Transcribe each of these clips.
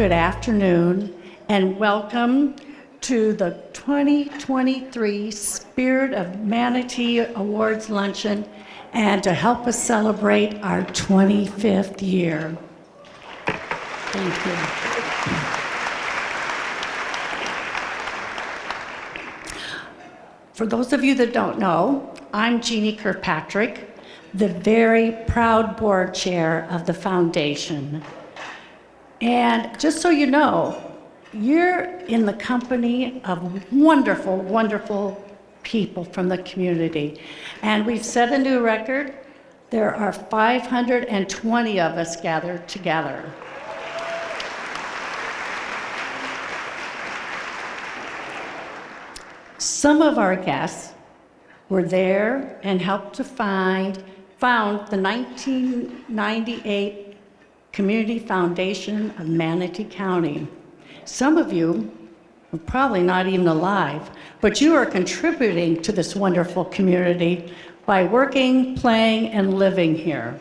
good afternoon, and welcome to the 2023 Spirit of Manatee Awards Luncheon, and to help us celebrate our 25th year. Thank you. For those of you that don't know, I'm Jeannie Kirkpatrick, the very proud board chair of the foundation. And just so you know, you're in the company of wonderful, wonderful people from the community. And we've set a new record. There are 520 of us gathered together. Some of our guests were there and helped to found the 1998 Community Foundation of Manatee County. Some of you are probably not even alive, but you are contributing to this wonderful community by working, playing, and living here.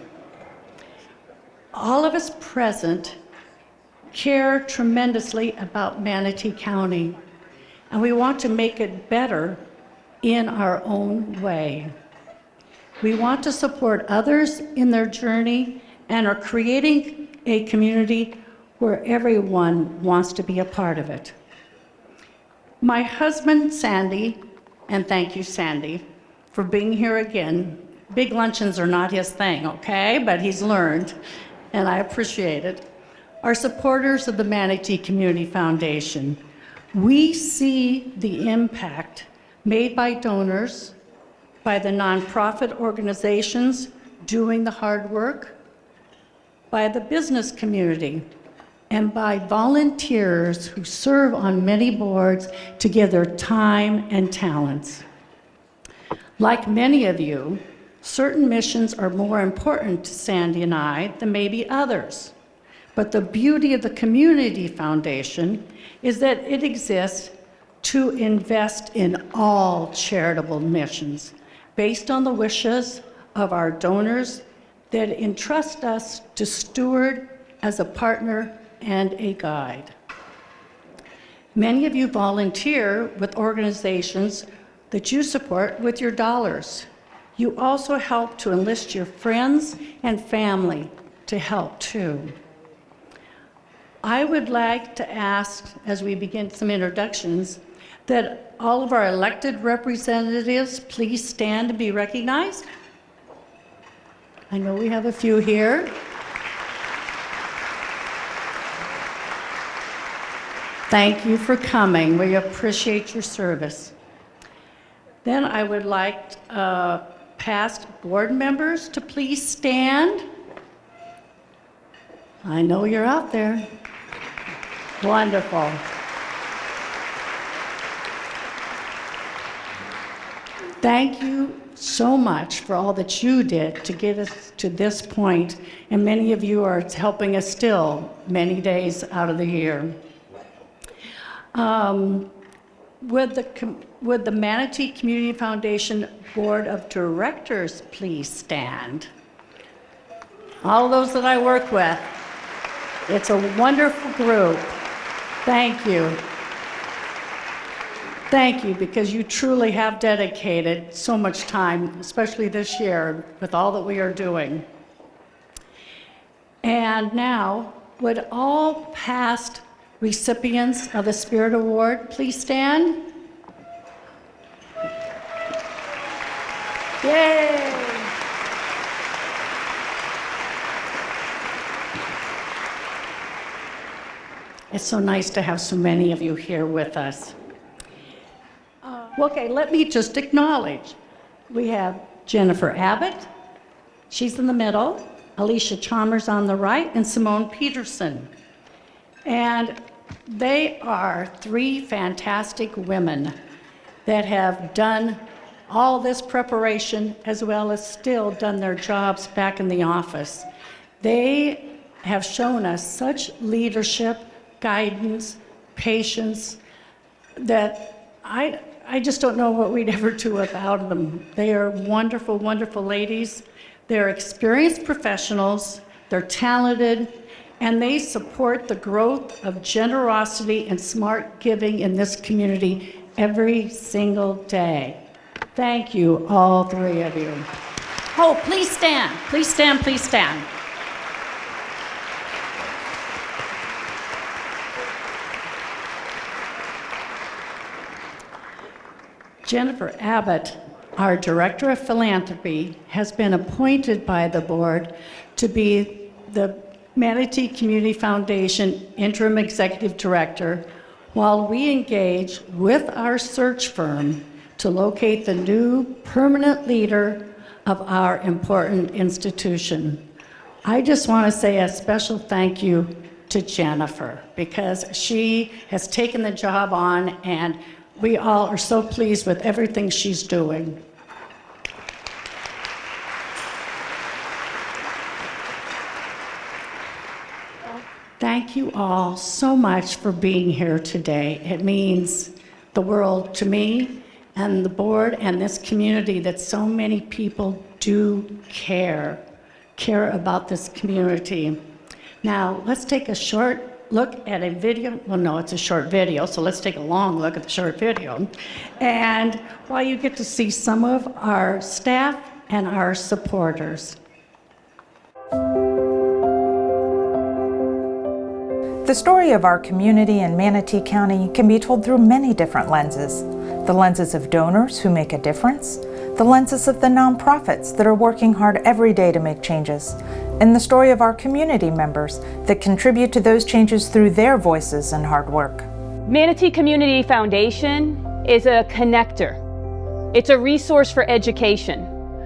All of us present care tremendously about Manatee County, and we want to make it better in our own way. We want to support others in their journey and are creating a community where everyone wants to be a part of it. My husband, Sandy, and thank you, Sandy, for being here again. Big luncheons are not his thing, okay? But he's learned, and I appreciate it. Are supporters of the Manatee Community Foundation. We see the impact made by donors, by the nonprofit organizations doing the hard work, by the business community, and by volunteers who serve on many boards to give their time and talents. Like many of you, certain missions are more important to Sandy and I than maybe others. But the beauty of the Community Foundation is that it exists to invest in all charitable missions based on the wishes of our donors that entrust us to steward as a partner and a guide. Many of you volunteer with organizations that you support with your dollars. You also help to enlist your friends and family to help too. I would like to ask, as we begin some introductions, that all of our elected representatives please stand and be recognized. I know we have a few here. Thank you for coming. We appreciate your service. Then I would like past board members to please stand. I know you're out there. Wonderful. Thank you so much for all that you did to get us to this point, and many of you are helping us still many days out of the year. Would the Manatee Community Foundation Board of Directors please stand? All those that I work with. It's a wonderful group. Thank you. Thank you, because you truly have dedicated so much time, especially this year, with all that we are doing. And now, would all past recipients of the Spirit Award please stand? Yay! It's so nice to have so many of you here with us. Okay, let me just acknowledge. We have Jennifer Abbott, she's in the middle, Alicia Chalmers on the right, and Simone Peterson. And they are three fantastic women that have done all this preparation as well as still done their jobs back in the office. They have shown us such leadership, guidance, patience, that I just don't know what we'd ever do without them. They are wonderful, wonderful ladies. They're experienced professionals, they're talented, and they support the growth of generosity and smart giving in this community every single day. Thank you, all three of you. Oh, please stand, please stand, please stand. Jennifer Abbott, our Director of Philanthropy, has been appointed by the board to be the Manatee Community Foundation Interim Executive Director while we engage with our search firm to locate the new permanent leader of our important institution. I just want to say a special thank you to Jennifer because she has taken the job on, and we all are so pleased with everything she's doing. Thank you all so much for being here today. It means the world to me and the board and this community that so many people do care about this community. Now, let's take a short look at a video. Well, no, it's a short video, so let's take a long look at the short video. And while you get to see some of our staff and our supporters. The story of our community in Manatee County can be told through many different lenses. The lenses of donors who make a difference, the lenses of the nonprofits that are working hard every day to make changes, and the story of our community members that contribute to those changes through their voices and hard work. Manatee Community Foundation is a connector. It's a resource for education.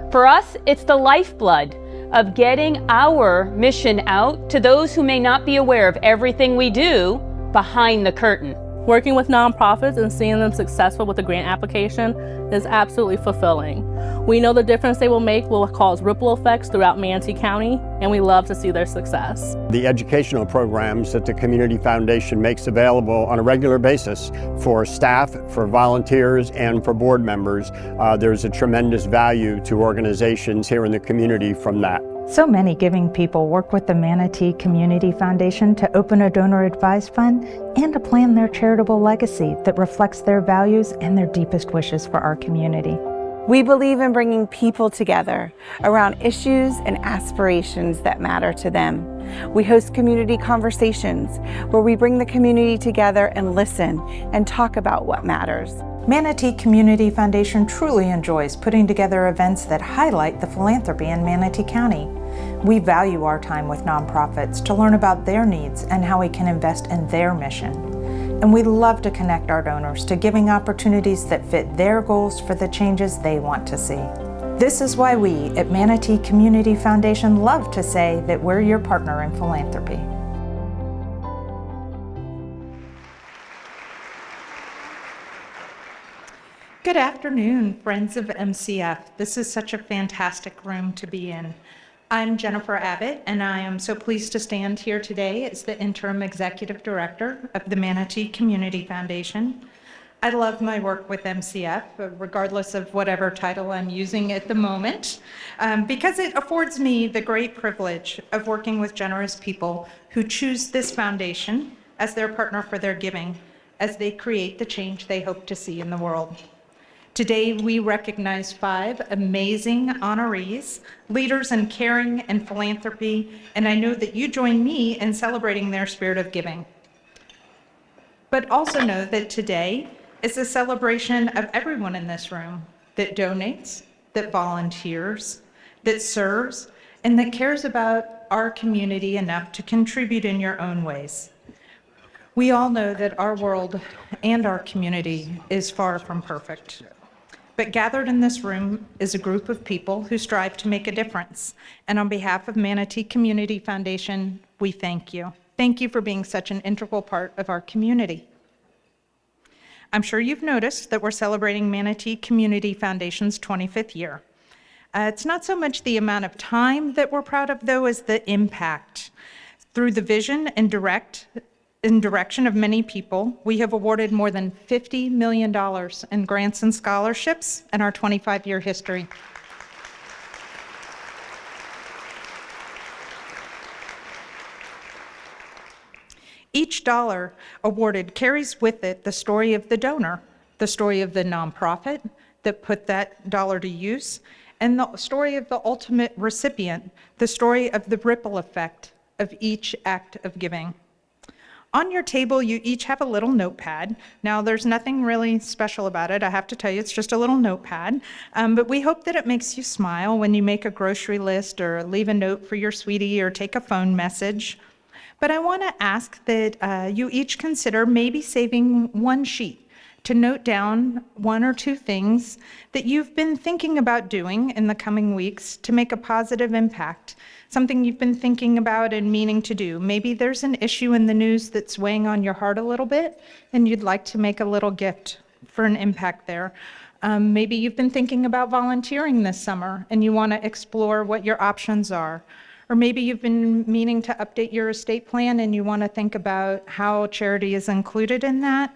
For us, it's the lifeblood of getting our mission out to those who may not be aware of everything we do behind the curtain. Working with nonprofits and seeing them successful with a grant application is absolutely fulfilling. We know the difference they will make will cause ripple effects throughout Manatee County, and we love to see their success. The educational programs that the Community Foundation makes available on a regular basis for staff, for volunteers, and for board members, there's a tremendous value to organizations here in the community from that. So many giving people work with the Manatee Community Foundation to open a donor-advised fund and to plan their charitable legacy that reflects their values and their deepest wishes for our community. We believe in bringing people together around issues and aspirations that matter to them. We host community conversations where we bring the community together and listen and talk about what matters. Manatee Community Foundation truly enjoys putting together events that highlight the philanthropy in Manatee County. We value our time with nonprofits to learn about their needs and how we can invest in their mission. And we love to connect our donors to giving opportunities that fit their goals for the changes they want to see. This is why we at Manatee Community Foundation love to say that we're your partner in philanthropy. Good afternoon, friends of MCF. This is such a fantastic room to be in. I'm Jennifer Abbott, and I am so pleased to stand here today as the Interim Executive Director of the Manatee Community Foundation. I love my work with MCF, regardless of whatever title I'm using at the moment, because it affords me the great privilege of working with generous people who choose this foundation as their partner for their giving, as they create the change they hope to see in the world. Today, we recognize 5 amazing honorees, leaders in caring and philanthropy, and I know that you join me in celebrating their spirit of giving. But also know that today is a celebration of everyone in this room that donates, that volunteers, that serves, and that cares about our community enough to contribute in your own ways. We all know that our world and our community is far from perfect. But gathered in this room is a group of people who strive to make a difference. And on behalf of Manatee Community Foundation, we thank you. Thank you for being such an integral part of our community. I'm sure you've noticed that we're celebrating Manatee Community Foundation's 25th year. It's not so much the amount of time that we're proud of, though, as the impact. Through the vision and direction of many people, we have awarded more than $50 million in grants and scholarships in our 25-year history. Each dollar awarded carries with it the story of the donor, the story of the nonprofit that put that dollar to use, and the story of the ultimate recipient, the story of the ripple effect of each act of giving. On your table, you each have a little notepad. Now, there's nothing really special about it. I have to tell you, it's just a little notepad. But we hope that it makes you smile when you make a grocery list or leave a note for your sweetie or take a phone message. But I want to ask that you each consider maybe saving one sheet to note down one or two things that you've been thinking about doing in the coming weeks to make a positive impact, something you've been thinking about and meaning to do. Maybe there's an issue in the news that's weighing on your heart a little bit, and you'd like to make a little gift for an impact there. Maybe you've been thinking about volunteering this summer, and you want to explore what your options are. Or maybe you've been meaning to update your estate plan, and you want to think about how charity is included in that.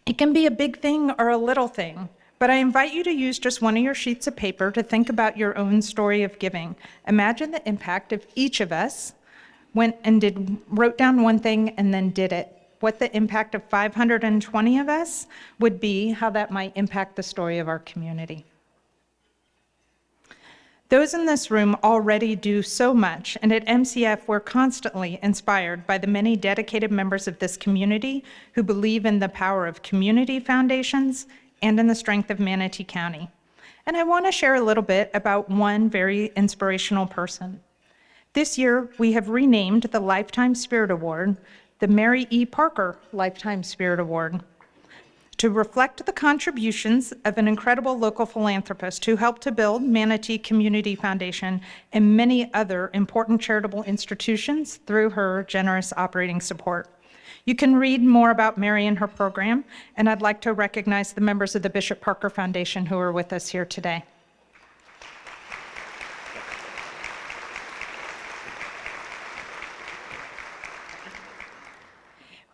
It can be a big thing or a little thing, but I invite you to use just one of your sheets of paper to think about your own story of giving. Imagine the impact if each of us went and wrote down one thing and then did it. What the impact of 520 of us would be, how that might impact the story of our community. Those in this room already do so much, and at MCF, we're constantly inspired by the many dedicated members of this community who believe in the power of community foundations and in the strength of Manatee County. And I want to share a little bit about one very inspirational person. This year, we have renamed the Lifetime Spirit Award the Mary E. Parker Lifetime Spirit Award, to reflect the contributions of an incredible local philanthropist who helped to build Manatee Community Foundation and many other important charitable institutions through her generous operating support. You can read more about Mary and her program, and I'd like to recognize the members of the Bishop Parker Foundation who are with us here today.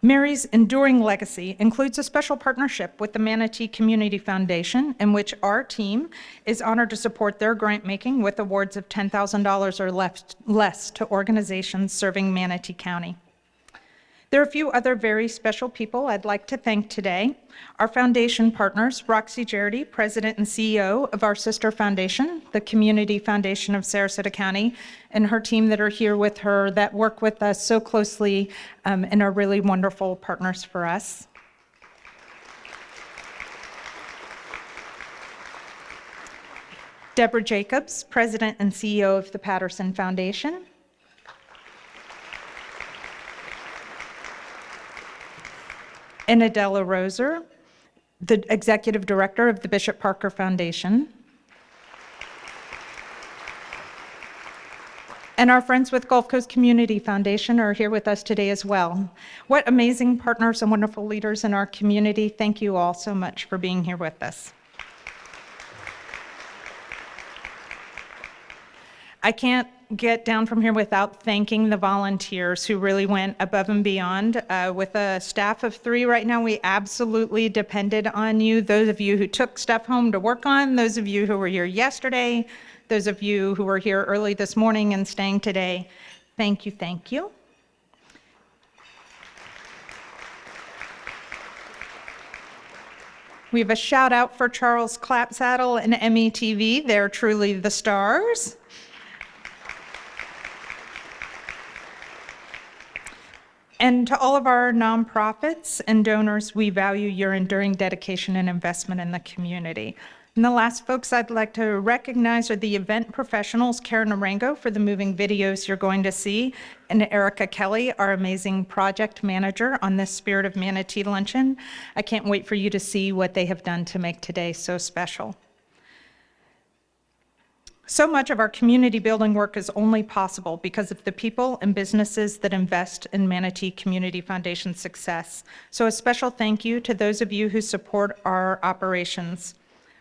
Mary's enduring legacy includes a special partnership with the Manatee Community Foundation, in which our team is honored to support their grant making with awards of $10,000 or less to organizations serving Manatee County. There are a few other very special people I'd like to thank today. Our foundation partners, Roxy Jarity, President and CEO of our sister foundation, the Community Foundation of Sarasota County, and her team that are here with her that work with us so closely and are really wonderful partners for us. Deborah Jacobs, President and CEO of the Patterson Foundation. And Adela Roser, the Executive Director of the Bishop Parker Foundation. And our friends with Gulf Coast Community Foundation are here with us today as well. What amazing partners and wonderful leaders in our community. Thank you all so much for being here with us. I can't get down from here without thanking the volunteers who really went above and beyond. With a staff of 3 right now, we absolutely depended on you. Those of you who took stuff home to work on, those of you who were here yesterday, those of you who were here early this morning and staying today, thank you, thank you. We have a shout out for Charles Clapsaddle and METV. They're truly the stars. And to all of our nonprofits and donors, we value your enduring dedication and investment in the community. And the last folks I'd like to recognize are the event professionals, Karen Arango for the moving videos you're going to see, and Erica Kelly, our amazing project manager on this Spirit of Manatee Luncheon. I can't wait for you to see what they have done to make today so special. So much of our community building work is only possible because of the people and businesses that invest in Manatee Community Foundation's success. So a special thank you to those of you who support our operations.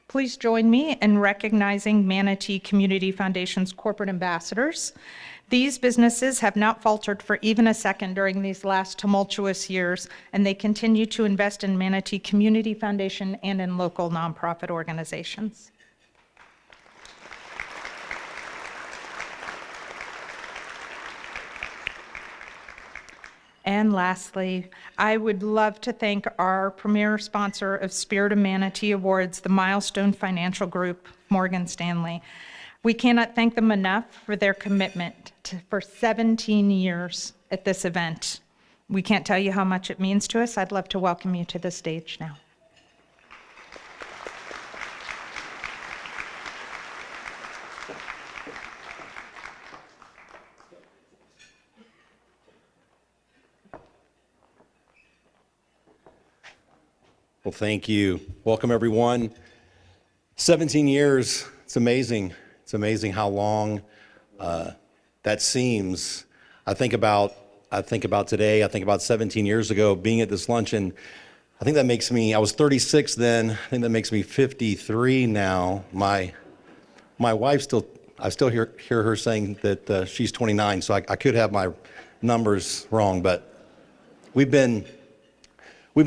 Please join me in recognizing Manatee Community Foundation's corporate ambassadors. These businesses have not faltered for even a second during these last tumultuous years, and they continue to invest in Manatee Community Foundation and in local nonprofit organizations. And lastly, I would love to thank our premier sponsor of Spirit of Manatee Awards, the Milestone Financial Group, Morgan Stanley. We cannot thank them enough for their commitment for 17 years at this event. We can't tell you how much it means to us. I'd love to welcome you to the stage now. Well, thank you. Welcome, everyone. 17 years, it's amazing. It's amazing how long that seems. I think about today, I think about 17 years ago being at this luncheon. I think that makes me, I was 36 then, I think that makes me 53 now. My wife I still hear her saying that she's 29, so I could have my numbers wrong, but we've been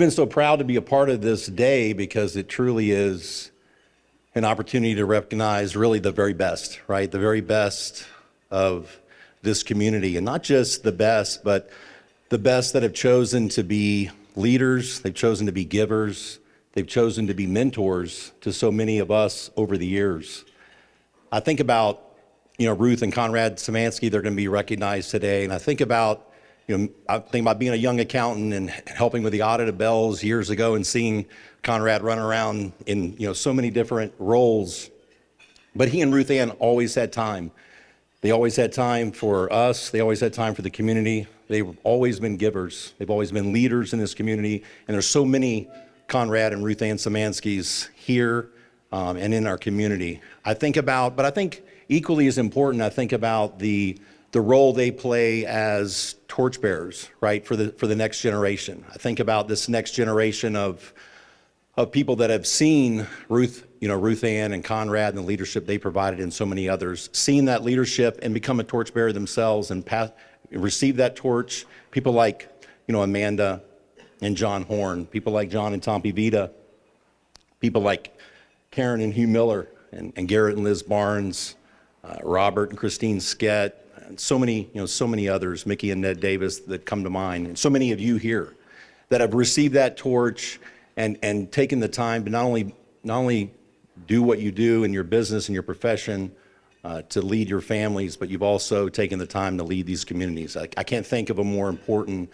so proud to be a part of this day because it truly is an opportunity to recognize really the very best, right? The very best of this community, and not just the best, but the best that have chosen to be leaders, they've chosen to be givers, they've chosen to be mentors to so many of us over the years. I think about, Ruth and Conrad Szymanski, they're going to be recognized today, and I think about being a young accountant and helping with the audit of Bells years ago and seeing Conrad run around in, so many different roles. But he and Ruth Ann always had time. They always had time for us. They always had time for the community. They've always been givers. They've always been leaders in this community. And there's so many Conrad and Ruth Ann Szymanskis here and in our community. I think equally as important, I think about the role they play as torchbearers, right, for the next generation. I think about this next generation of people that have seen Ruth Ann and Conrad and the leadership they provided and so many others, seen that leadership and become a torchbearer themselves and receive that torch. People like, Amanda and John Horn, people like John and Tom Vita, people like Karen and Hugh Miller and Garrett and Liz Barnes, Robert and Christine Skett, and so many others, Mickey and Ned Davis that come to mind, and so many of you here that have received that torch and taken the time to not only do what you do in your business and your profession to lead your families, but you've also taken the time to lead these communities. I can't think of a more important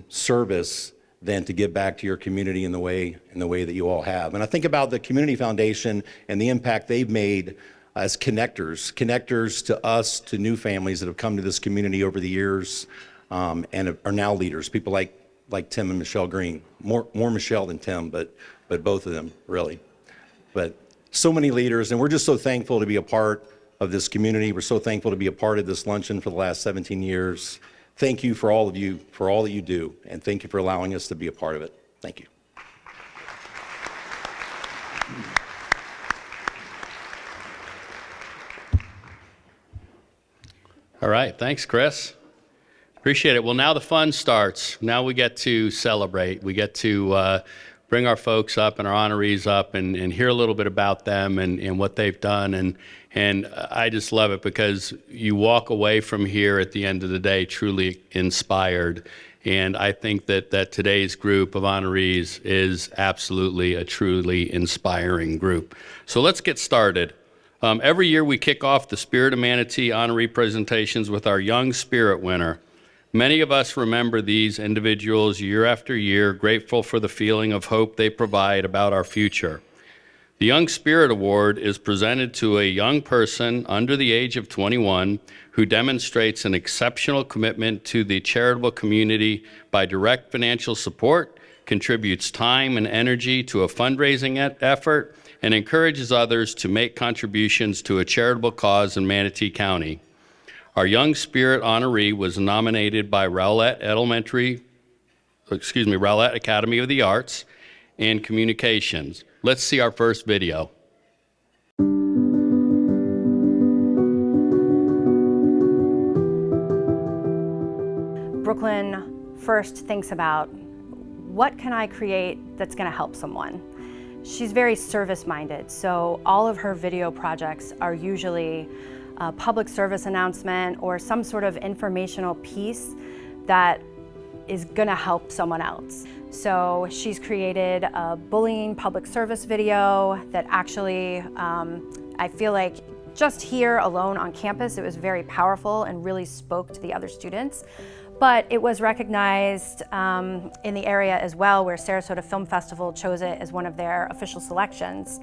service than to give back to your community in the way that you all have. And I think about the Community Foundation and the impact they've made as connectors to us, to new families that have come to this community over the years and are now leaders, people like Tim and Michelle Green, more Michelle than Tim, but both of them really. But so many leaders, and we're just so thankful to be a part of this community. We're so thankful to be a part of this luncheon for the last 17 years. Thank you for all of you, for all that you do, and thank you for allowing us to be a part of it. Thank you. All right, thanks, Chris. Appreciate it. Well, now the fun starts. Now we get to celebrate. We get to bring our folks up and our honorees up and hear a little bit about them and what they've done. And I just love it because you walk away from here at the end of the day truly inspired. And I think that today's group of honorees is absolutely a truly inspiring group. So let's get started. Every year we kick off the Spirit of Manatee honoree presentations with our Young Spirit winner. Many of us remember these individuals year after year, grateful for the feeling of hope they provide about our future. The Young Spirit Award is presented to a young person under the age of 21 who demonstrates an exceptional commitment to the charitable community by direct financial support, contributes time and energy to a fundraising effort, and encourages others to make contributions to a charitable cause in Manatee County. Our Young Spirit honoree was nominated by Rowlett Academy of the Arts and Communications. Let's see our first video. Brooklyn first thinks about, what can I create that's going to help someone? She's very service-minded, so all of her video projects are usually a public service announcement or some sort of informational piece that is gonna help someone else. So she's created a bullying public service video that actually, I feel like just here alone on campus, it was very powerful and really spoke to the other students. But it was recognized in the area as well, where Sarasota Film Festival chose it as one of their official selections.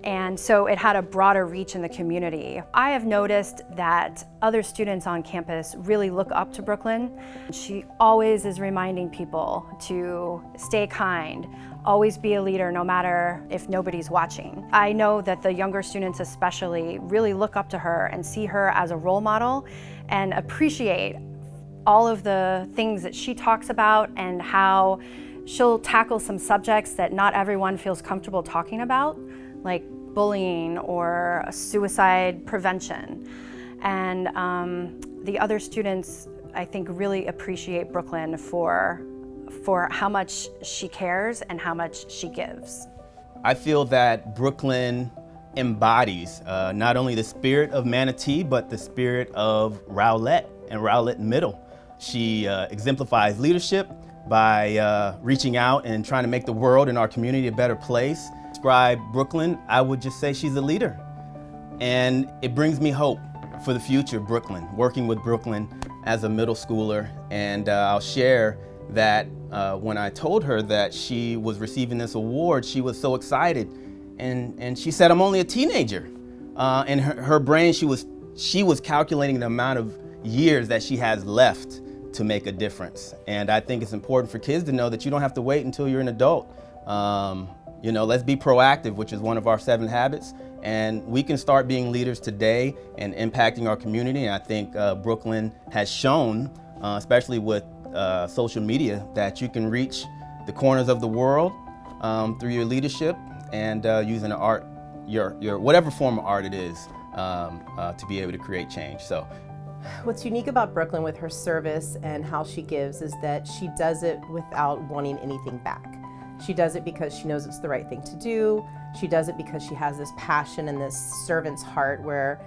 And so it had a broader reach in the community. I have noticed that other students on campus really look up to Brooklyn. She always is reminding people to stay kind, always be a leader no matter if nobody's watching. I know that the younger students especially really look up to her and see her as a role model and appreciate all of the things that she talks about and how she'll tackle some subjects that not everyone feels comfortable talking about, like bullying or suicide prevention. And the other students, I think, really appreciate Brooklyn for how much she cares and how much she gives. I feel that Brooklyn embodies not only the spirit of Manatee, but the spirit of Rowlett and Rowlett Middle. She exemplifies leadership by reaching out and trying to make the world and our community a better place. Describe Brooklyn, I would just say she's a leader. And it brings me hope for the future of Brooklyn, working with Brooklyn as a middle schooler. And I'll share that when I told her that she was receiving this award, she was so excited. And she said, I'm only a teenager. In her brain, she was calculating the amount of years that she has left to make a difference. And I think it's important for kids to know that you don't have to wait until you're an adult. You know, let's be proactive, which is one of our 7 habits. And we can start being leaders today and impacting our community. And I think Brooklyn has shown, especially with social media, that you can reach the corners of the world through your leadership and using the art, your whatever form of art it is, to be able to create change. So. What's unique about Brooklyn with her service and how she gives is that she does it without wanting anything back. She does it because she knows it's the right thing to do. She does it because she has this passion and this servant's heart where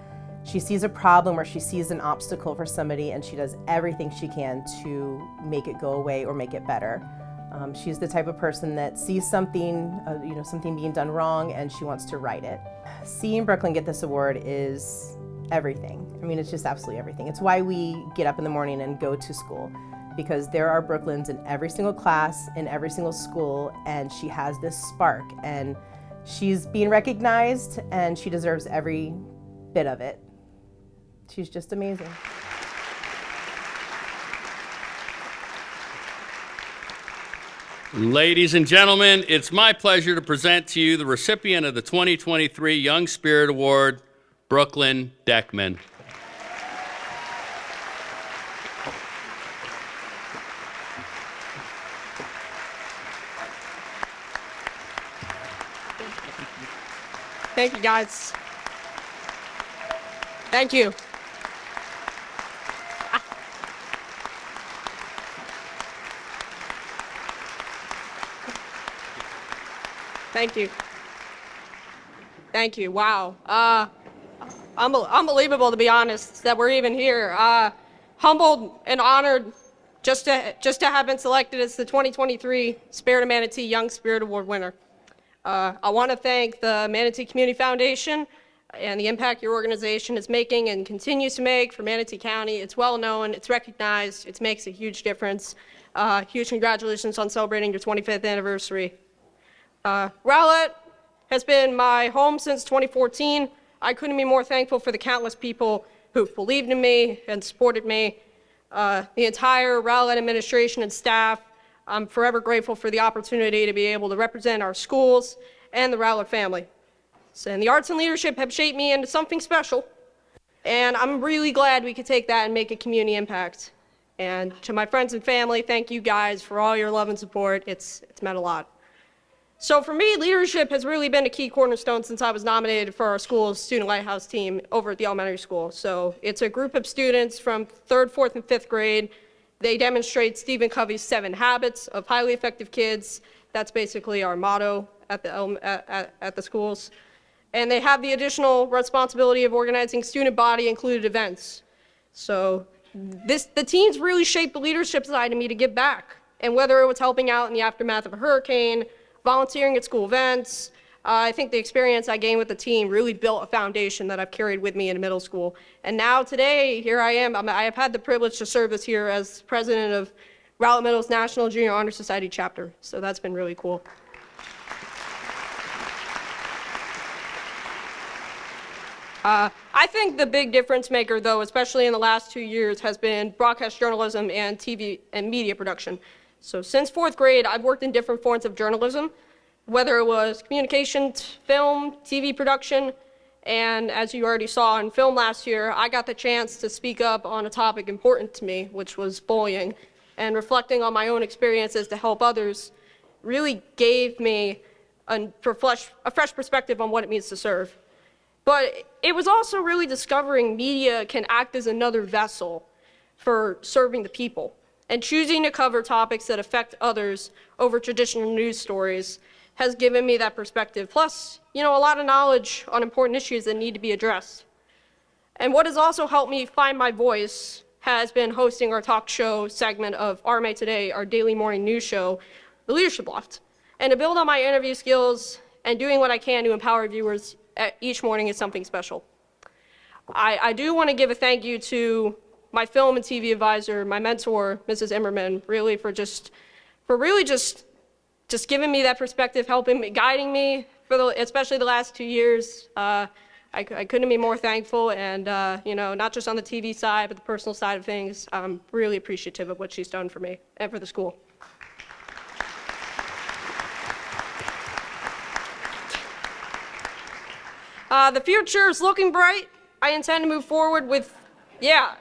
she sees a problem or she sees an obstacle for somebody and she does everything she can to make it go away or make it better. She's the type of person that sees something, something being done wrong and she wants to right it. Seeing Brooklyn get this award is everything. I mean, it's just absolutely everything. It's why we get up in the morning and go to school, because there are Brooklyns in every single class, in every single school, and she has this spark, and she's being recognized, and she deserves every bit of it. She's just amazing. Ladies and gentlemen, it's my pleasure to present to you the recipient of the 2023 Young Spirit Award, Brooklyn Deckman. Thank you, guys. Thank you. Thank you. Thank you. Wow. Unbelievable, to be honest, that we're even here. Humbled and honored just to have been selected as the 2023 Spirit of Manatee Young Spirit Award winner. I want to thank the Manatee Community Foundation and the impact your organization is making and continues to make for Manatee County. It's well known, it's recognized, it makes a huge difference. Huge congratulations on celebrating your 25th anniversary. Rowlett has been my home since 2014. I couldn't be more thankful for the countless people who've believed in me and supported me. The entire Rowlett administration and staff, I'm forever grateful for the opportunity to be able to represent our schools and the Rowlett family. And the arts and leadership have shaped me into something special, and I'm really glad we could take that and make a community impact. And to my friends and family, thank you guys for all your love and support. It's meant a lot. So for me, leadership has really been a key cornerstone since I was nominated for our school's Student Lighthouse team over at the elementary school. So it's a group of students from 3rd, 4th, and 5th grade. They demonstrate Stephen Covey's 7 Habits of Highly Effective Kids. That's basically our motto at the schools. And they have the additional responsibility of organizing student body included events. So the teens really shaped the leadership side of me to give back. And whether it was helping out in the aftermath of a hurricane, volunteering at school events, I think the experience I gained with the team really built a foundation that I've carried with me in middle school. And now today, here I am. I have had the privilege to serve this year as president of Rowlett Middle's National Junior Honor Society chapter. So that's been really cool. I think the big difference maker, though, especially in the last 2 years, has been broadcast journalism and TV and media production. So since 4th grade, I've worked in different forms of journalism, whether it was communications, film, TV production, and as you already saw in film last year, I got the chance to speak up on a topic important to me, which was bullying, and reflecting on my own experiences to help others really gave me a fresh perspective on what it means to serve. But it was also really discovering media can act as another vessel for serving the people, and choosing to cover topics that affect others over traditional news stories has given me that perspective. Plus, a lot of knowledge on important issues that need to be addressed. And what has also helped me find my voice has been hosting our talk show segment of RMA Today, our daily morning news show, The Leadership Loft. And to build on my interview skills and doing what I can to empower viewers each morning is something special. I do want to give a thank you to my film and TV advisor, my mentor, Mrs. Immerman, for really just giving me that perspective, helping me, guiding me for especially the last 2 years. I couldn't be more thankful, and not just on the TV side, but the personal side of things. I'm really appreciative of what she's done for me and for the school. The future is looking bright. I intend to move forward with, yeah.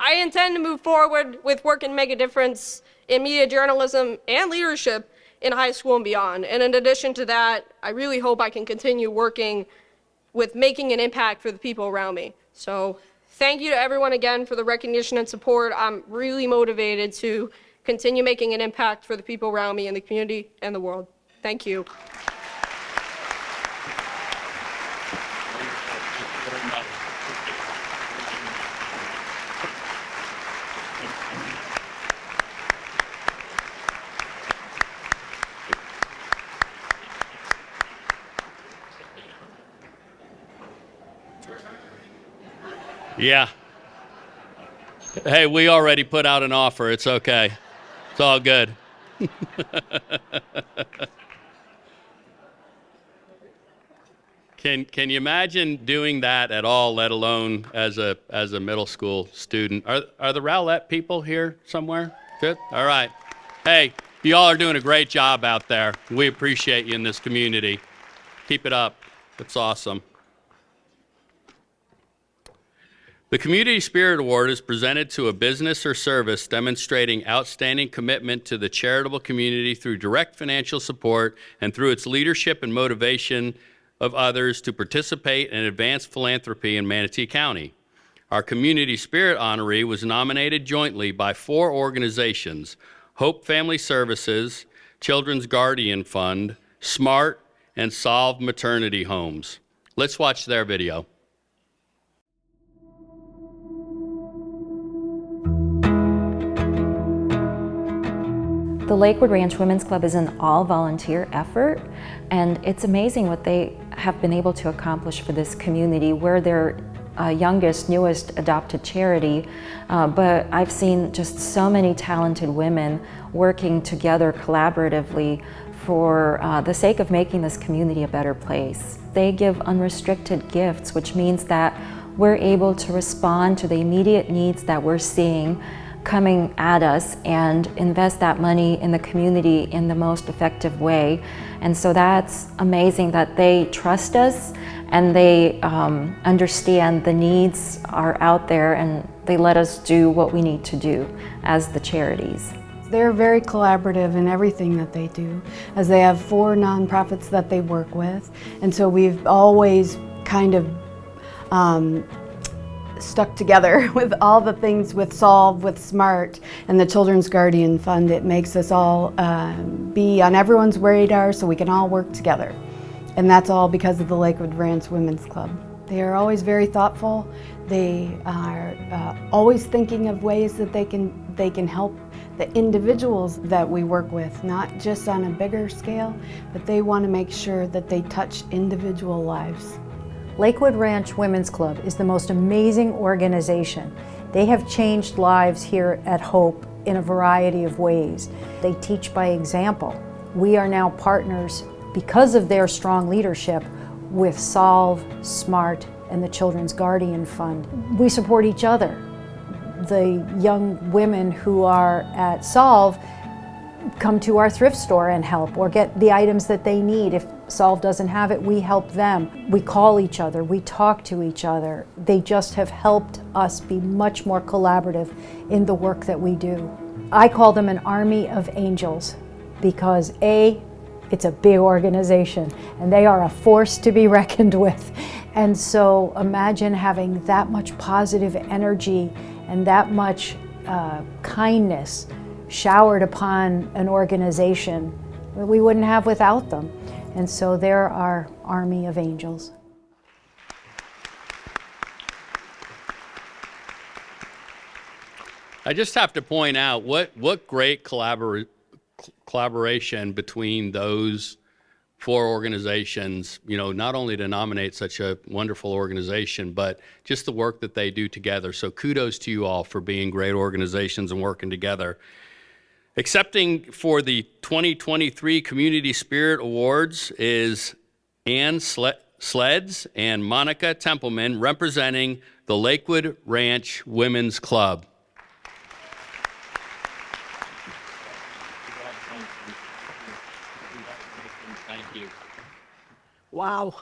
I intend to move forward with work and make a difference in media journalism and leadership in high school and beyond. And in addition to that, I really hope I can continue working with making an impact for the people around me. So thank you to everyone again for the recognition and support. I'm really motivated to continue making an impact for the people around me in the community and the world. Thank you. Yeah. Hey, we already put out an offer. It's okay. It's all good. Can you imagine doing that at all, let alone as a middle school student? Are the Rowlett people here somewhere? Good? All right. Hey, you all are doing a great job out there. We appreciate you in this community. Keep it up. It's awesome. The Community Spirit Award is presented to a business or service demonstrating outstanding commitment to the charitable community through direct financial support and through its leadership and motivation of others to participate and advance philanthropy in Manatee County. Our Community Spirit honoree was nominated jointly by 4 organizations: Hope Family Services, Children's Guardian Fund, SMART, and Solve Maternity Homes. Let's watch their video. The Lakewood Ranch Women's Club is an all-volunteer effort, and it's amazing what they have been able to accomplish for this community. We're their youngest, newest adopted charity, but I've seen just so many talented women working together collaboratively for the sake of making this community a better place. They give unrestricted gifts, which means that we're able to respond to the immediate needs that we're seeing coming at us and invest that money in the community in the most effective way. And so that's amazing that they trust us and they understand the needs are out there, and they let us do what we need to do as the charities. They're very collaborative in everything that they do, as they have 4 nonprofits that they work with. And so we've always kind of stuck together with all the things with Solve, with SMART, and the Children's Guardian Fund. It makes us all be on everyone's radar so we can all work together. And that's all because of the Lakewood Ranch Women's Club. They are always very thoughtful. They are always thinking of ways that they can help the individuals that we work with, not just on a bigger scale, but they want to make sure that they touch individual lives. Lakewood Ranch Women's Club is the most amazing organization. They have changed lives here at Hope in a variety of ways. They teach by example. We are now partners because of their strong leadership with Solve, SMART, and the Children's Guardian Fund. We support each other. The young women who are at Solve come to our thrift store and help, or get the items that they need. If Solve doesn't have it, we help them. We call each other, we talk to each other. They just have helped us be much more collaborative in the work that we do. I call them an army of angels because it's a big organization and they are a force to be reckoned with. And so imagine having that much positive energy and that much kindness showered upon an organization that we wouldn't have without them. And so they're our army of angels. I just have to point out what great collaboration between those four organizations, not only to nominate such a wonderful organization, but just the work that they do together. So kudos to you all for being great organizations and working together. Accepting for the 2023 Community Spirit Awards is Ann Sleds and Monica Templeman, representing the Lakewood Ranch Women's Club. Thank you. Wow.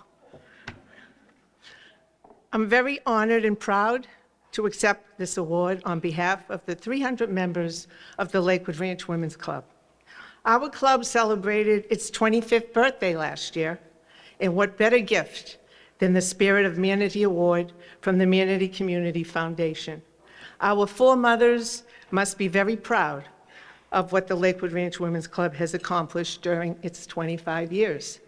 I'm very honored and proud to accept this award on behalf of the 300 members of the Lakewood Ranch Women's Club. Our club celebrated its 25th birthday last year, and what better gift than the Spirit of Manatee Award from the Manatee Community Foundation. Our four mothers must be very proud of what the Lakewood Ranch Women's Club has accomplished during its 25 years.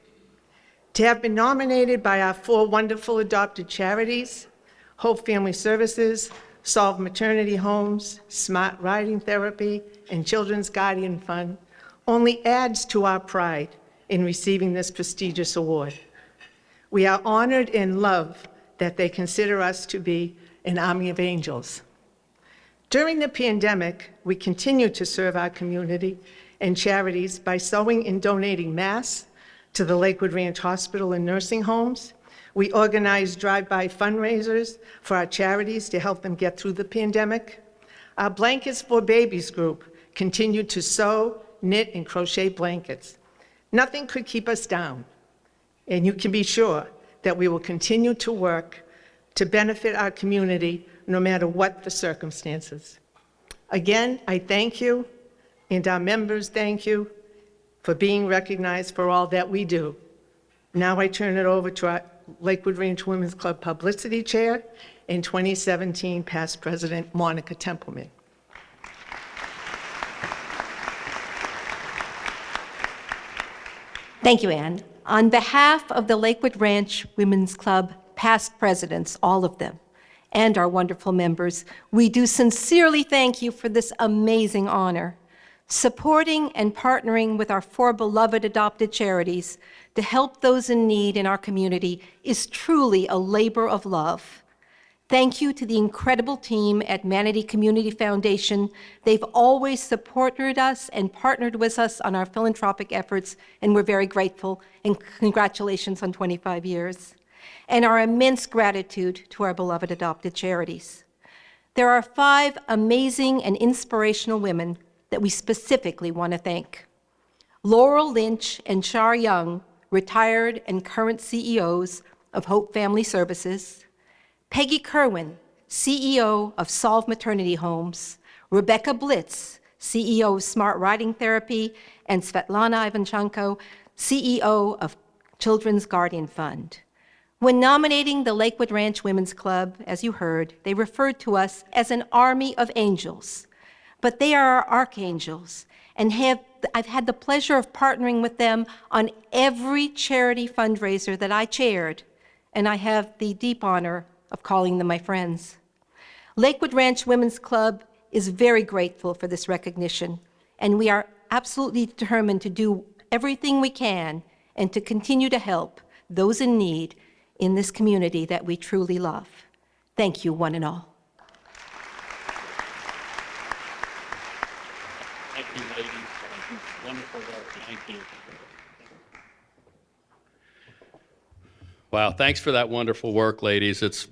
To have been nominated by our four wonderful adopted charities, Hope Family Services, Solve Maternity Homes, Smart Riding Therapy, and Children's Guardian Fund, only adds to our pride in receiving this prestigious award. We are honored and love that they consider us to be an army of angels. During the pandemic, we continued to serve our community and charities by sewing and donating masks to the Lakewood Ranch Hospital and nursing homes. We organized drive-by fundraisers for our charities to help them get through the pandemic. Our Blankets for Babies group continued to sew, knit, and crochet blankets. Nothing could keep us down, and you can be sure that we will continue to work to benefit our community no matter what the circumstances. Again, I thank you, and our members thank you for being recognized for all that we do. Now I turn it over to our Lakewood Ranch Women's Club Publicity Chair and 2017 past President Monica Templeman. Thank you, Ann. On behalf of the Lakewood Ranch Women's Club past presidents, all of them, and our wonderful members, we do sincerely thank you for this amazing honor. Supporting and partnering with our four beloved adopted charities to help those in need in our community is truly a labor of love. Thank you to the incredible team at Manatee Community Foundation. They've always supported us and partnered with us on our philanthropic efforts, and we're very grateful, and congratulations on 25 years. And our immense gratitude to our beloved adopted charities. There are 5 amazing and inspirational women that we specifically want to thank. Laurel Lynch and Char Young, retired and current CEOs of Hope Family Services. Peggy Kerwin, CEO of Solve Maternity Homes. Rebecca Blitz, CEO of Smart Riding Therapy. And Svetlana Ivanchenko, CEO of Children's Guardian Fund. When nominating the Lakewood Ranch Women's Club, as you heard, they referred to us as an army of angels. But they are our archangels and have I've had the pleasure of partnering with them on every charity fundraiser that I chaired, and I have the deep honor of calling them my friends. Lakewood Ranch Women's Club is very grateful for this recognition, and we are absolutely determined to do everything we can and to continue to help those in need in this community that we truly love. Thank you, one and all. Thank you, ladies. Wonderful work. Thank you. Wow, thanks for that wonderful work, ladies. It's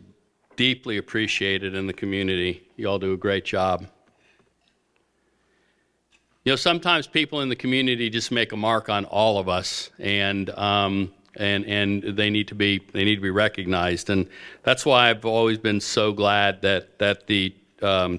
deeply appreciated in the community. You all do a great job. You know, sometimes people in the community just make a mark on all of us, and they need to be recognized. And that's why I've always been so glad that the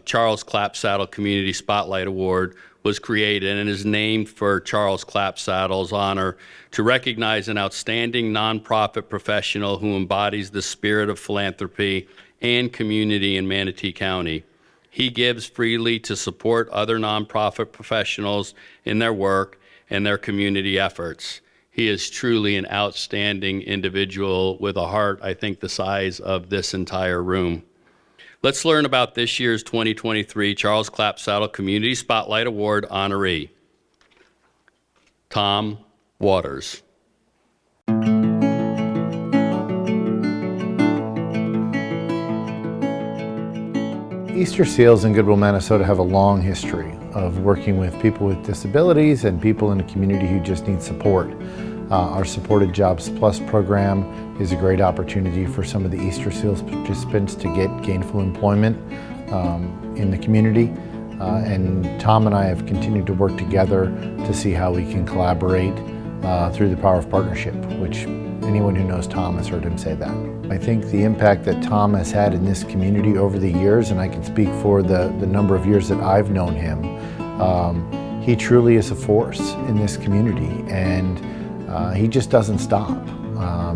Charles Clapsaddle Community Spotlight Award was created and is named for Charles Clapsaddle's honor to recognize an outstanding nonprofit professional who embodies the spirit of philanthropy and community in Manatee County. He gives freely to support other nonprofit professionals in their work and their community efforts. He is truly an outstanding individual with a heart, I think, the size of this entire room. Let's learn about this year's 2023 Charles Clapsaddle Community Spotlight Award honoree, Tom Waters. Easter Seals in Goodwill, Minnesota have a long history of working with people with disabilities and people in the community who just need support. Our Supported Jobs Plus program is a great opportunity for some of the Easter Seals participants to get gainful employment in the community. And Tom and I have continued to work together to see how we can collaborate through the power of partnership, which anyone who knows Tom has heard him say that. I think the impact that Tom has had in this community over the years, and I can speak for the number of years that I've known him, he truly is a force in this community, and he just doesn't stop.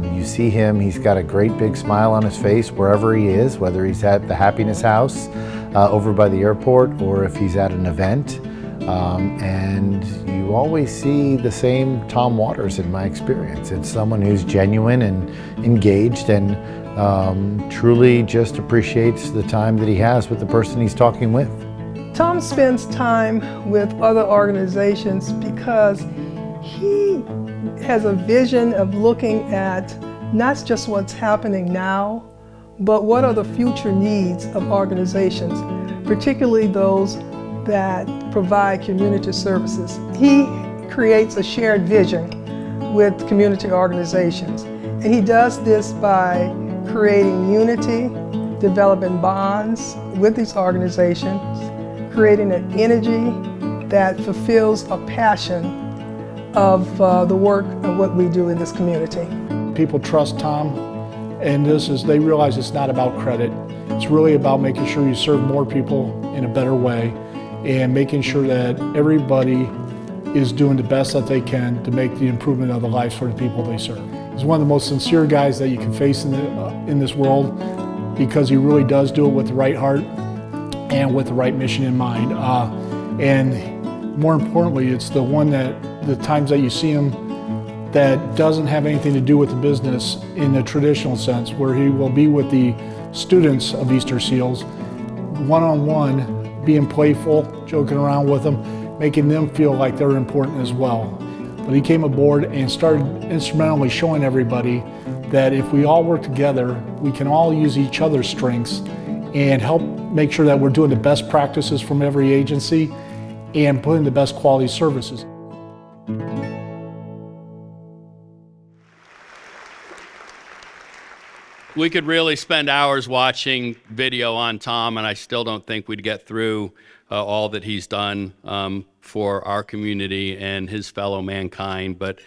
You see him, he's got a great big smile on his face wherever he is, whether he's at the Happiness House over by the airport or if he's at an event. And you always see the same Tom Waters in my experience. It's someone who's genuine and engaged and truly just appreciates the time that he has with the person he's talking with. Tom spends time with other organizations because he has a vision of looking at not just what's happening now, but what are the future needs of organizations, particularly those that provide community services. He creates a shared vision with community organizations, and he does this by creating unity, developing bonds with these organizations, creating an energy that fulfills a passion of the work of what we do in this community. People trust Tom, and they realize it's not about credit. It's really about making sure you serve more people in a better way and making sure that everybody is doing the best that they can to make the improvement of the lives for the people they serve. He's one of the most sincere guys that you can face in this world because he really does do it with the right heart and with the right mission in mind. And more importantly, it's the one that the times that you see him that doesn't have anything to do with the business in the traditional sense, where he will be with the students of Easter Seals, one-on-one, being playful, joking around with them, making them feel like they're important as well. But he came aboard and started instrumentally showing everybody that if we all work together, we can all use each other's strengths and help make sure that we're doing the best practices from every agency and putting the best quality services. We could really spend hours watching video on Tom, and I still don't think we'd get through all that he's done for our community and his fellow mankind. But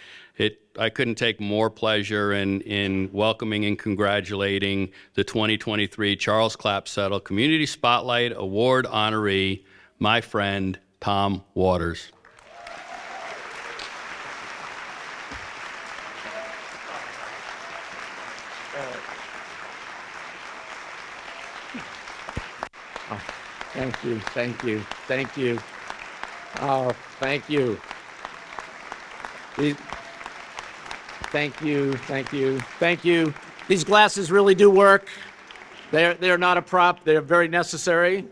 I couldn't take more pleasure in welcoming and congratulating the 2023 Charles Clapsaddle Community Spotlight Award honoree, my friend Tom Waters. Thank you, thank you, thank you. Oh, thank you. Thank you, thank you, thank you. These glasses really do work. They're not a prop, they're very necessary.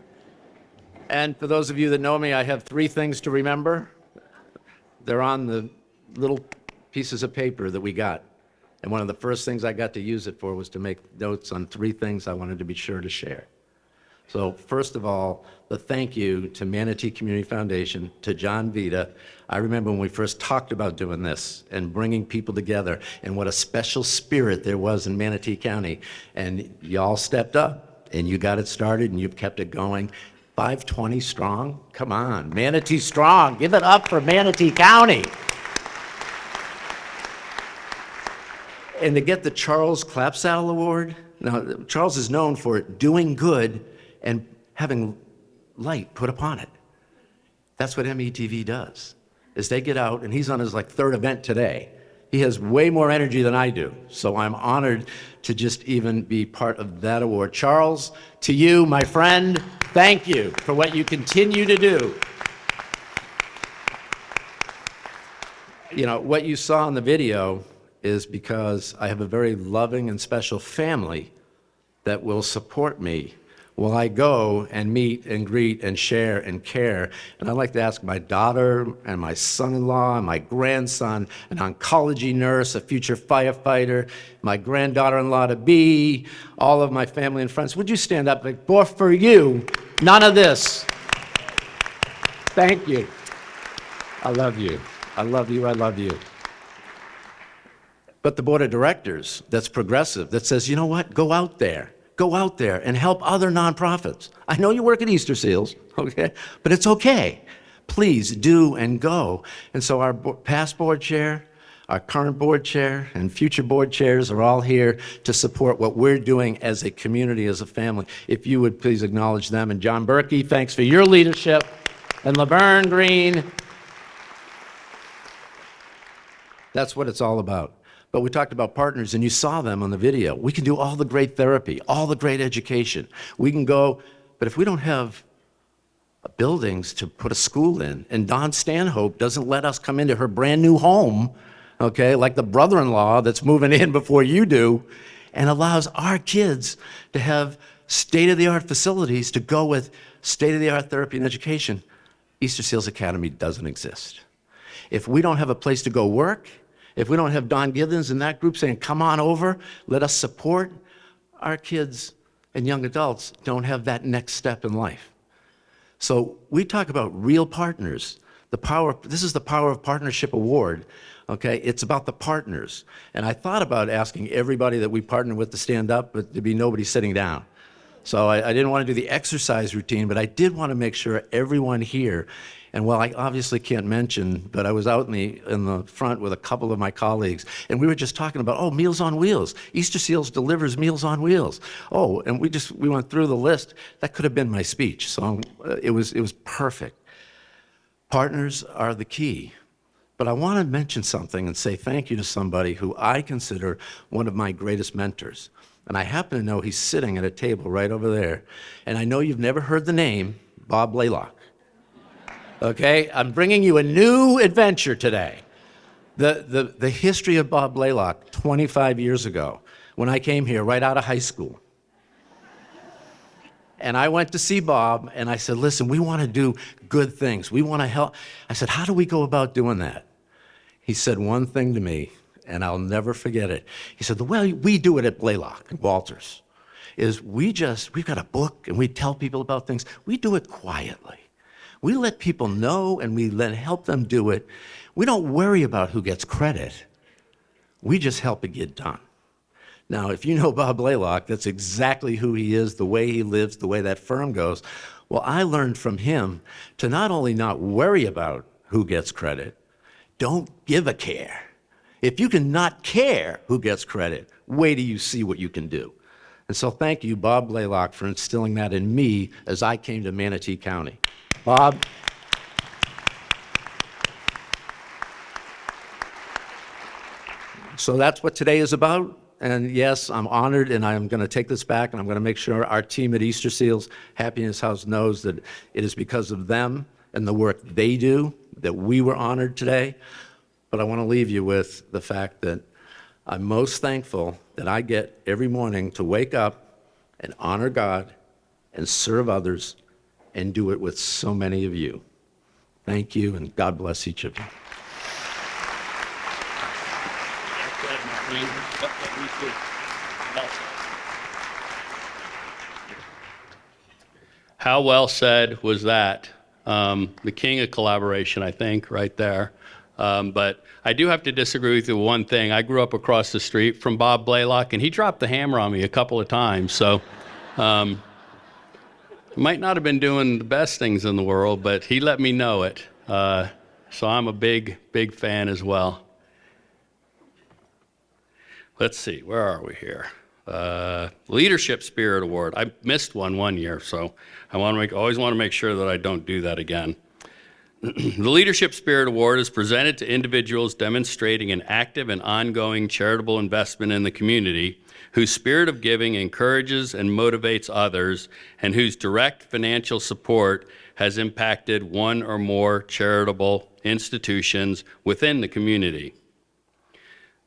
And for those of you that know me, I have 3 things to remember. They're on the little pieces of paper that we got. And one of the first things I got to use it for was to make notes on 3 things I wanted to be sure to share. So first of all, the thank you to Manatee Community Foundation, to John Vita. I remember when we first talked about doing this and bringing people together and what a special spirit there was in Manatee County. And y'all stepped up and you got it started and you've kept it going. 520 strong? Come on, Manatee strong. Give it up for Manatee County. And to get the Charles Clapsaddle Award, now Charles is known for doing good and having light put upon it. That's what METV does, is they get out, and he's on his 3rd event today. He has way more energy than I do, so I'm honored to just even be part of that award. Charles, to you, my friend, thank you for what you continue to do. You know, what you saw in the video is because I have a very loving and special family that will support me while I go and meet and greet and share and care. And I'd like to ask my daughter and my son-in-law and my grandson, an oncology nurse, a future firefighter, my granddaughter-in-law to be, all of my family and friends, would you stand up? Boy, for you, none of this. Thank you. I love you. I love you. I love you. But the board of directors that's progressive, that says, you know what, go out there and help other nonprofits. I know you work at Easter Seals, okay, but it's okay. Please do and go. And so our past board chair, our current board chair, and future board chairs are all here to support what we're doing as a community, as a family. If you would please acknowledge them. And John Berkey, thanks for your leadership. And Laverne Green. That's what it's all about. But we talked about partners, and you saw them on the video. We can do all the great therapy, all the great education. We can go, but if we don't have buildings to put a school in, and Dawn Stanhope doesn't let us come into her brand new home, okay, like the brother-in-law that's moving in before you do, and allows our kids to have state-of-the-art facilities to go with state-of-the-art therapy and education, Easter Seals Academy doesn't exist. If we don't have a place to go work, if we don't have Don Givens and that group saying, come on over, let us support, our kids and young adults don't have that next step in life. So we talk about real partners. This is the Power of Partnership Award, okay? It's about the partners. And I thought about asking everybody that we partner with to stand up, but there'd be nobody sitting down. So I didn't want to do the exercise routine, but I did want to make sure everyone here, and while I obviously can't mention, but I was out in the front with a couple of my colleagues, and we were just talking about, oh, Meals on Wheels. Easter Seals delivers Meals on Wheels. Oh, and we went through the list. That could have been my speech, so it was perfect. Partners are the key. But I want to mention something and say thank you to somebody who I consider one of my greatest mentors. And I happen to know he's sitting at a table right over there. And I know you've never heard the name, Bob Blaylock. Okay, I'm bringing you a new adventure today. The history of Bob Blaylock 25 years ago, when I came here right out of high school. And I went to see Bob and I said, listen, we want to do good things. We want to help. I said, how do we go about doing that? He said one thing to me, and I'll never forget it. He said, the way we do it at Blaylock and Walters is we've got a book and we tell people about things. We do it quietly. We let people know and we help them do it. We don't worry about who gets credit. We just help it get done. Now, if you know Bob Blaylock, that's exactly who he is, the way he lives, the way that firm goes. Well, I learned from him to not only not worry about who gets credit, don't give a care. If you can not care who gets credit, wait till you see what you can do. And so thank you, Bob Blaylock, for instilling that in me as I came to Manatee County. Bob. So that's what today is about. And yes, I'm honored, and I'm going to take this back, and I'm going to make sure our team at Easter Seals Happiness House knows that it is because of them and the work they do that we were honored today. But I want to leave you with the fact that I'm most thankful that I get every morning to wake up and honor God and serve others and do it with so many of you. Thank you, and God bless each of you. How well said was that? The king of collaboration, I think, right there. But I do have to disagree with you with one thing. I grew up across the street from Bob Blaylock, and he dropped the hammer on me a couple of times. So might not have been doing the best things in the world, but he let me know it. So I'm a big, big fan as well. Let's see, where are we here? Leadership Spirit Award. I missed one year, so I always want to make sure that I don't do that again. The Leadership Spirit Award is presented to individuals demonstrating an active and ongoing charitable investment in the community, whose spirit of giving encourages and motivates others, and whose direct financial support has impacted one or more charitable institutions within the community.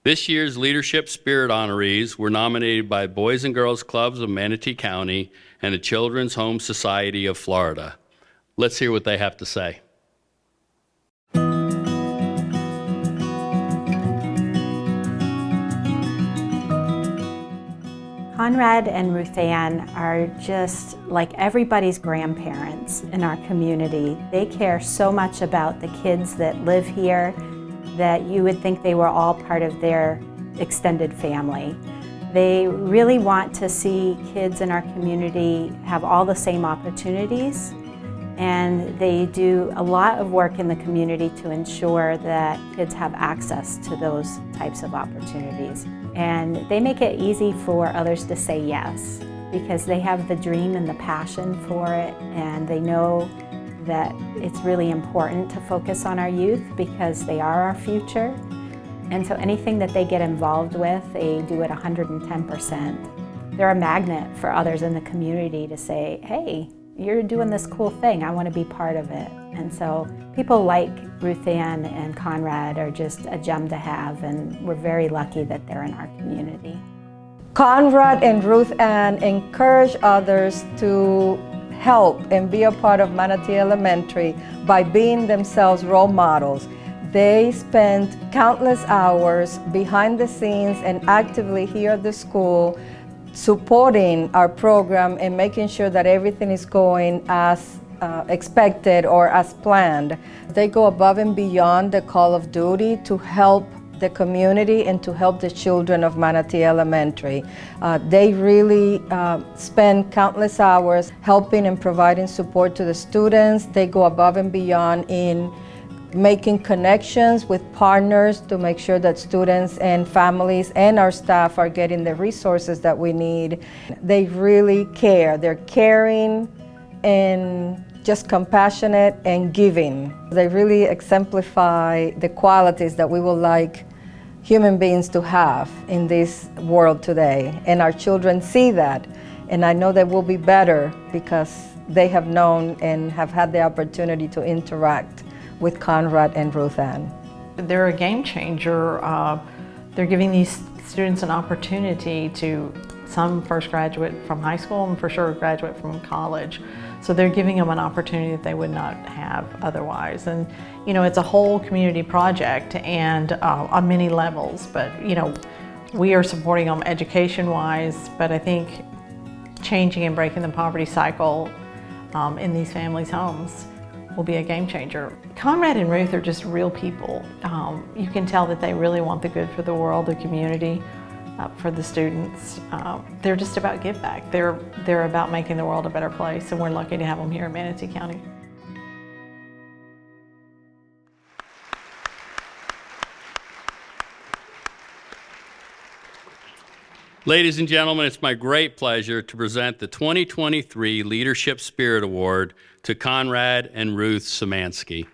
This year's Leadership Spirit honorees were nominated by Boys and Girls Clubs of Manatee County and the Children's Home Society of Florida. Let's hear what they have to say. Conrad and Ruth Ann are just like everybody's grandparents in our community. They care so much about the kids that live here that you would think they were all part of their extended family. They really want to see kids in our community have all the same opportunities, and they do a lot of work in the community to ensure that kids have access to those types of opportunities. And they make it easy for others to say yes, because they have the dream and the passion for it, and they know that it's really important to focus on our youth because they are our future. And so anything that they get involved with, they do it 110%. They're a magnet for others in the community to say, hey, you're doing this cool thing, I want to be part of it. And so people like Ruth Ann and Conrad are just a gem to have, and we're very lucky that they're in our community. Conrad and Ruth Ann encourage others to help and be a part of Manatee Elementary by being themselves role models. They spend countless hours behind the scenes and actively here at the school supporting our program and making sure that everything is going as expected or as planned. They go above and beyond the call of duty to help the community and to help the children of Manatee Elementary. They really spend countless hours helping and providing support to the students. They go above and beyond in making connections with partners to make sure that students and families and our staff are getting the resources that we need. They really care. They're caring and just compassionate and giving. They really exemplify the qualities that we would like human beings to have in this world today. And our children see that. And I know that we'll be better because they have known and have had the opportunity to interact with Conrad and Ruth Ann. They're a game changer. They're giving these students an opportunity to, some first graduate from high school and for sure graduate from college. So they're giving them an opportunity that they would not have otherwise. And you know, it's a whole community project and on many levels, but you know, we are supporting them education-wise, but I think changing and breaking the poverty cycle in these families' homes will be a game changer. Conrad and Ruth are just real people. You can tell that they really want the good for the world, the community, for the students. They're just about give back. They're about making the world a better place, and we're lucky to have them here in Manatee County. Ladies and gentlemen, it's my great pleasure to present the 2023 Leadership Spirit Award to Conrad and Ruth Szymanski.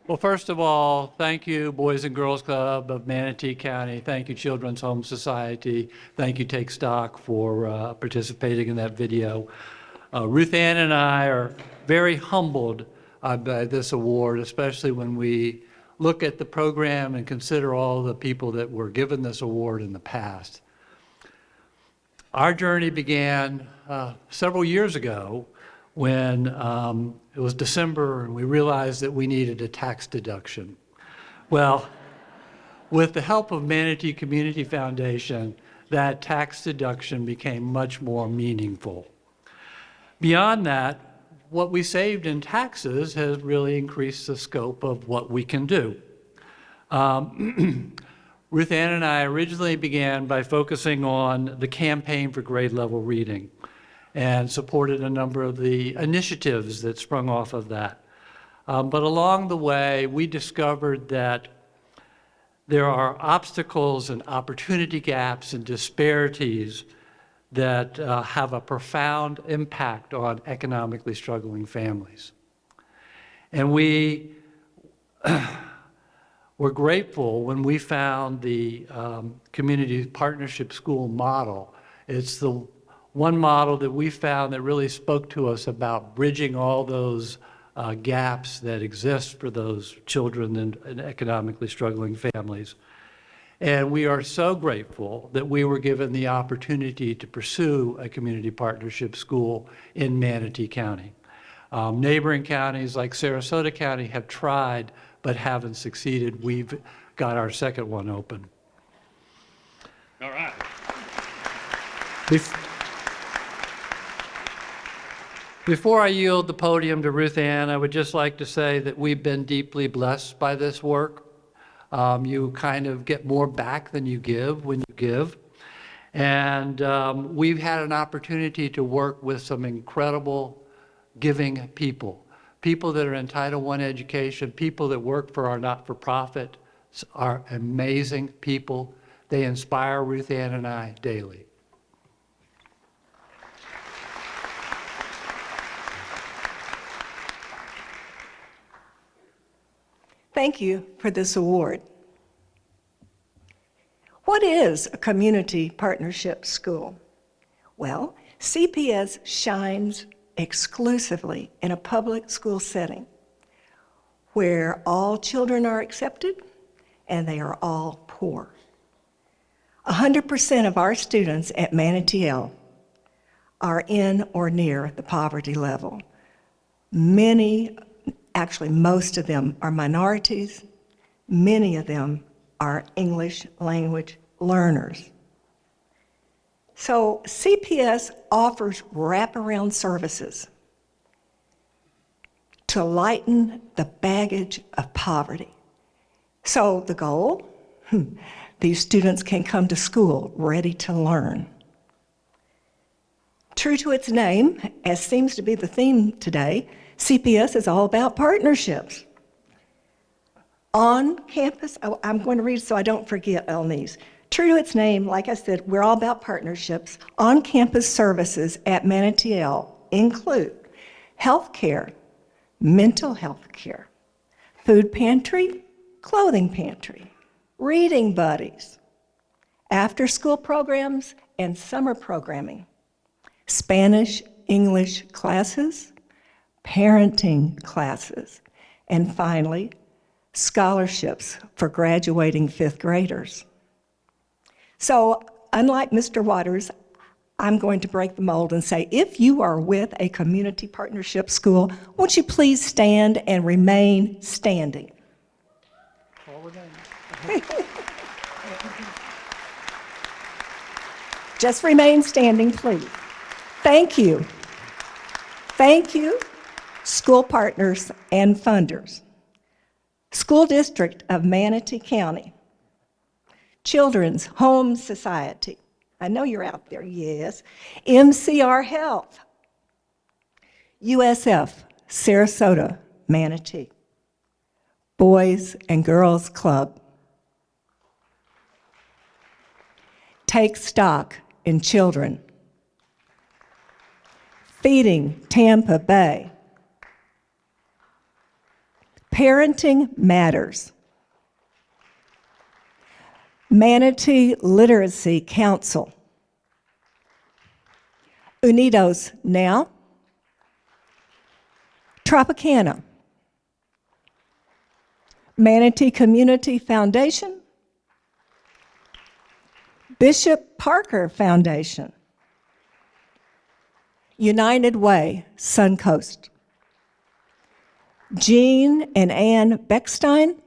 Well, first of all, thank you, Boys and Girls Club of Manatee County. Thank you, Children's Home Society. Thank you, Take Stock, for participating in that video. Ruth Ann and I are very humbled by this award, especially when we look at the program and consider all the people that were given this award in the past. Our journey began several years ago when it was December and we realized that we needed a tax deduction. Well, with the help of Manatee Community Foundation, that tax deduction became much more meaningful. Beyond that, what we saved in taxes has really increased the scope of what we can do. Ruth Ann and I originally began by focusing on the campaign for grade level reading and supported a number of the initiatives that sprung off of that. But along the way, we discovered that there are obstacles and opportunity gaps and disparities that have a profound impact on economically struggling families. And we were grateful when we found the Community Partnership School model. It's the one model that we found that really spoke to us about bridging all those gaps that exist for those children in economically struggling families. And we are so grateful that we were given the opportunity to pursue a community partnership school in Manatee County. Neighboring counties like Sarasota County have tried but haven't succeeded. We've got our second one open. All right. Before I yield the podium to Ruth Ann, I would just like to say that we've been deeply blessed by this work. You kind of get more back than you give when you give. And we've had an opportunity to work with some incredible giving people. People that are in Title I education, people that work for our not-for-profit are amazing people. They inspire Ruth Ann and I daily. Thank you for this award. What is a community partnership school? Well, CPS shines exclusively in a public school setting where all children are accepted and they are all poor. 100% of our students at Manatee are in or near the poverty level. Actually, most of them are minorities. Many of them are English language learners. So CPS offers wraparound services to lighten the baggage of poverty. So the goal, these students can come to school ready to learn. True to its name, as seems to be the theme today, CPS is all about partnerships. On campus, I'm going to read so I don't forget on these. True to its name, like I said, we're all about partnerships. On-campus services at Manatee include health care, mental health care, food pantry, clothing pantry, reading buddies, after-school programs and summer programming, Spanish, English classes, parenting classes, and finally, scholarships for graduating fifth graders. So, unlike Mr. Waters, I'm going to break the mold and say, if you are with a community partnership school, won't you please stand and remain standing? Just remain standing, please. Thank you. Thank you, school partners and funders. School District of Manatee County, Children's Home Society, I know you're out there, yes, MCR Health, USF, Sarasota, Manatee, Boys and Girls Club, Take Stock in Children, Feeding Tampa Bay, Parenting Matters. Manatee Literacy Council. Unidos Now. Tropicana. Manatee Community Foundation. Bishop Parker Foundation. United Way, Suncoast. Jean and Ann Beckstein.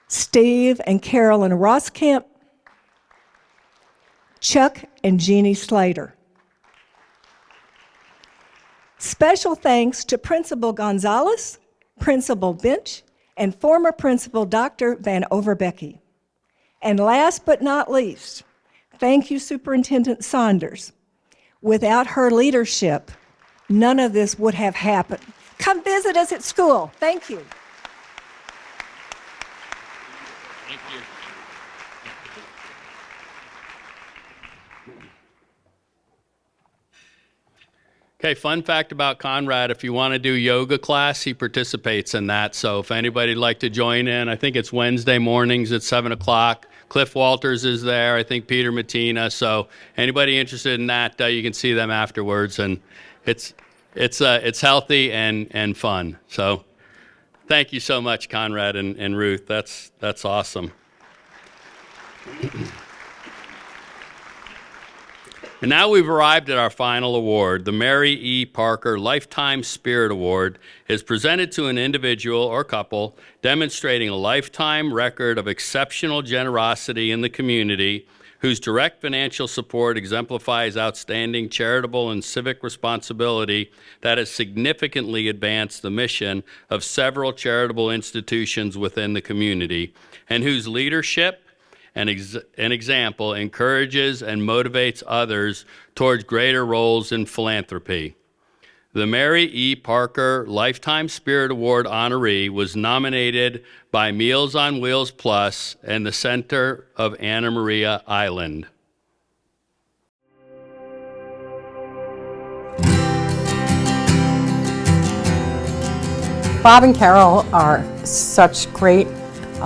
Steve and Carolyn Roskamp. Chuck and Jeannie Slater. Special thanks to Principal Gonzalez, Principal Bench, and former Principal Dr. Van Overbecky. And last but not least, thank you, Superintendent Saunders. Without her leadership, none of this would have happened. Come visit us at school. Thank you. Thank you. Okay, fun fact about Conrad, if you want to do yoga class, he participates in that. So if anybody'd like to join in, I think it's Wednesday mornings at 7 o'clock. Cliff Walters is there, I think Peter Mattina. So anybody interested in that, you can see them afterwards. And it's healthy and fun. So thank you so much, Conrad and Ruth. That's awesome. And now we've arrived at our final award. The Mary E. Parker Lifetime Spirit Award is presented to an individual or couple demonstrating a lifetime record of exceptional generosity in the community, whose direct financial support exemplifies outstanding charitable and civic responsibility that has significantly advanced the mission of several charitable institutions within the community, and whose leadership and example encourages and motivates others towards greater roles in philanthropy. The Mary E. Parker Lifetime Spirit Award honoree was nominated by Meals on Wheels Plus and the Center of Anna Maria Island. Bob and Carol are such great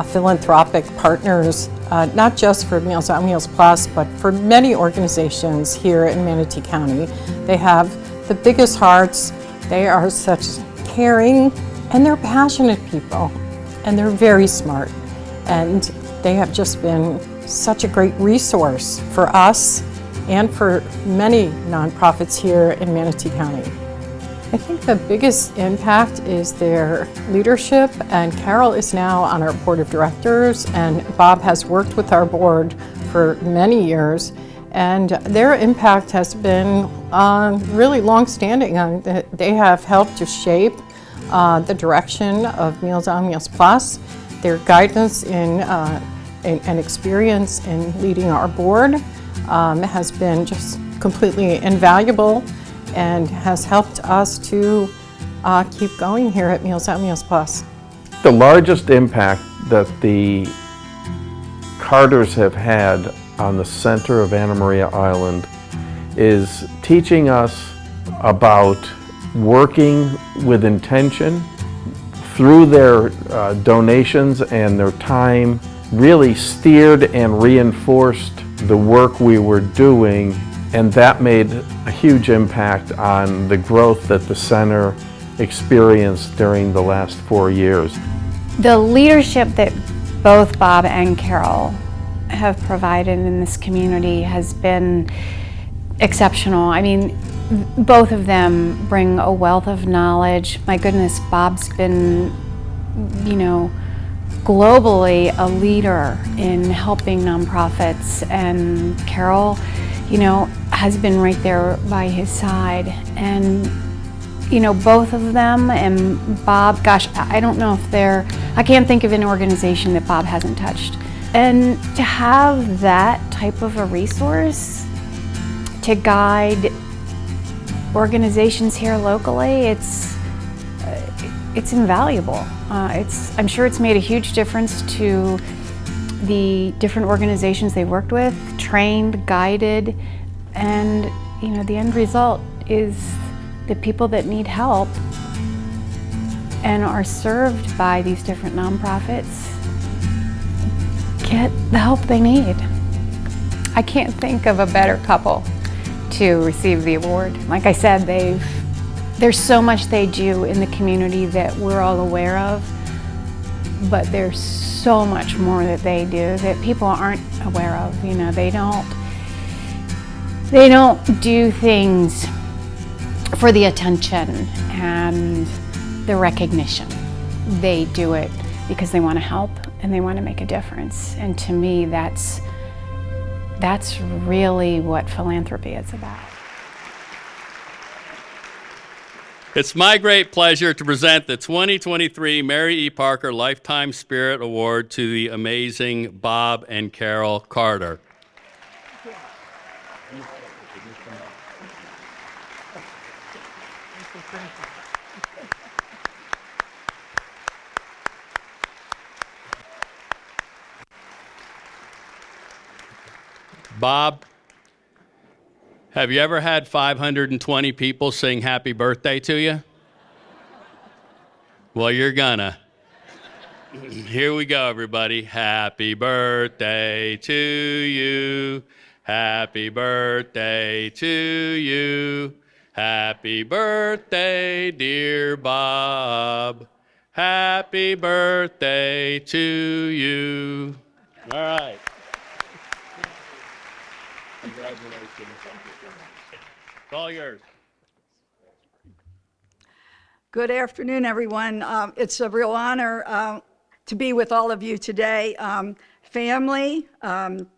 philanthropic partners, not just for Meals on Wheels Plus, but for many organizations here in Manatee County. They have the biggest hearts. They are such caring, and they're passionate people, and they're very smart. And they have just been such a great resource for us and for many nonprofits here in Manatee County. I think the biggest impact is their leadership, and Carol is now on our board of directors, and Bob has worked with our board for many years, and their impact has been really long-standing. They have helped to shape the direction of Meals on Wheels Plus. Their guidance and experience in leading our board has been just completely invaluable, and has helped us to keep going here at Meals on Wheels Plus. The largest impact that the Carters have had on the center of Anna Maria Island is teaching us about working with intention. Through their donations and their time, really steered and reinforced the work we were doing, and that made a huge impact on the growth that the center experienced during the last 4 years. The leadership that both Bob and Carol have provided in this community has been exceptional. I mean, both of them bring a wealth of knowledge. My goodness, Bob's been, globally a leader in helping nonprofits, and Carol, has been right there by his side. And, both of them and Bob, gosh, I don't know if I can't think of an organization that Bob hasn't touched. And to have that type of a resource to guide organizations here locally, it's invaluable. I'm sure it's made a huge difference to the different organizations they worked with, trained, guided, and the end result is the people that need help and are served by these different nonprofits get the help they need. I can't think of a better couple to receive the award. Like I said, there's so much they do in the community that we're all aware of, but there's so much more that they do that people aren't aware of. You know, they don't do things for the attention and the recognition. They do it because they want to help and they want to make a difference. And to me, that's really what philanthropy is about. It's my great pleasure to present the 2023 Mary E. Parker Lifetime Spirit Award to the amazing Bob and Carol Carter. Bob, have you ever had 520 people sing happy birthday to you? Well, you're gonna. Here we go, everybody. Happy birthday to you. Happy birthday to you. Happy birthday, dear Bob. Happy birthday to you. All right. Congratulations. It's all yours. Good afternoon, everyone. It's a real honor to be with all of you today. Family,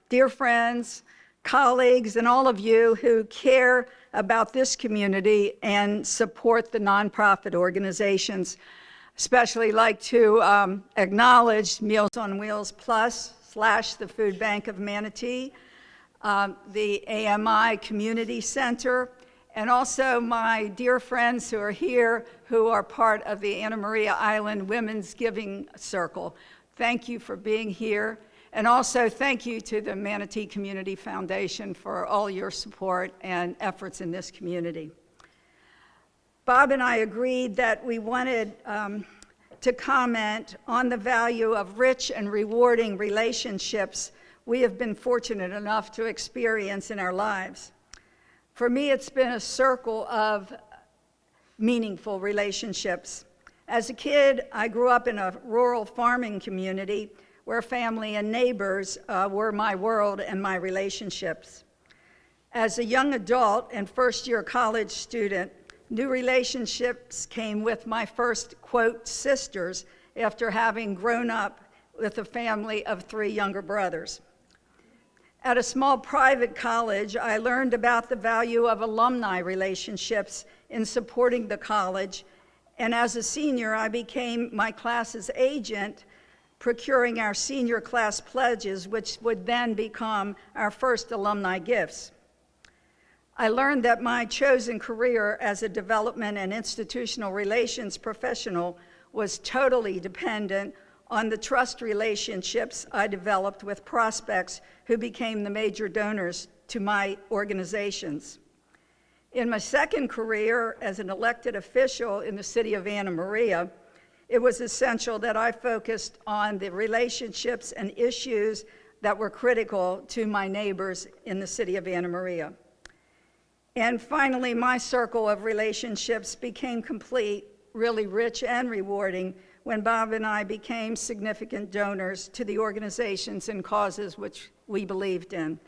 dear friends, colleagues, and all of you who care about this community and support the nonprofit organizations. Especially like to acknowledge Meals on Wheels Plus / the Food Bank of Manatee, the AMI Community Center, and also my dear friends who are here who are part of the Anna Maria Island Women's Giving Circle. Thank you for being here. And also thank you to the Manatee Community Foundation for all your support and efforts in this community. Bob and I agreed that we wanted to comment on the value of rich and rewarding relationships we have been fortunate enough to experience in our lives. For me, it's been a circle of meaningful relationships. As a kid, I grew up in a rural farming community where family and neighbors were my world and my relationships. As a young adult and first-year college student, new relationships came with my first, quote, sisters after having grown up with a family of 3 younger brothers. At a small private college, I learned about the value of alumni relationships in supporting the college, and as a senior, I became my class's agent, procuring our senior class pledges, which would then become our first alumni gifts. I learned that my chosen career as a development and institutional relations professional was totally dependent on the trust relationships I developed with prospects who became the major donors to my organizations. In my second career as an elected official in the city of Anna Maria, it was essential that I focused on the relationships and issues that were critical to my neighbors in the city of Anna Maria. And finally, my circle of relationships became complete, really rich and rewarding, when Bob and I became significant donors to the organizations and causes which we believed in.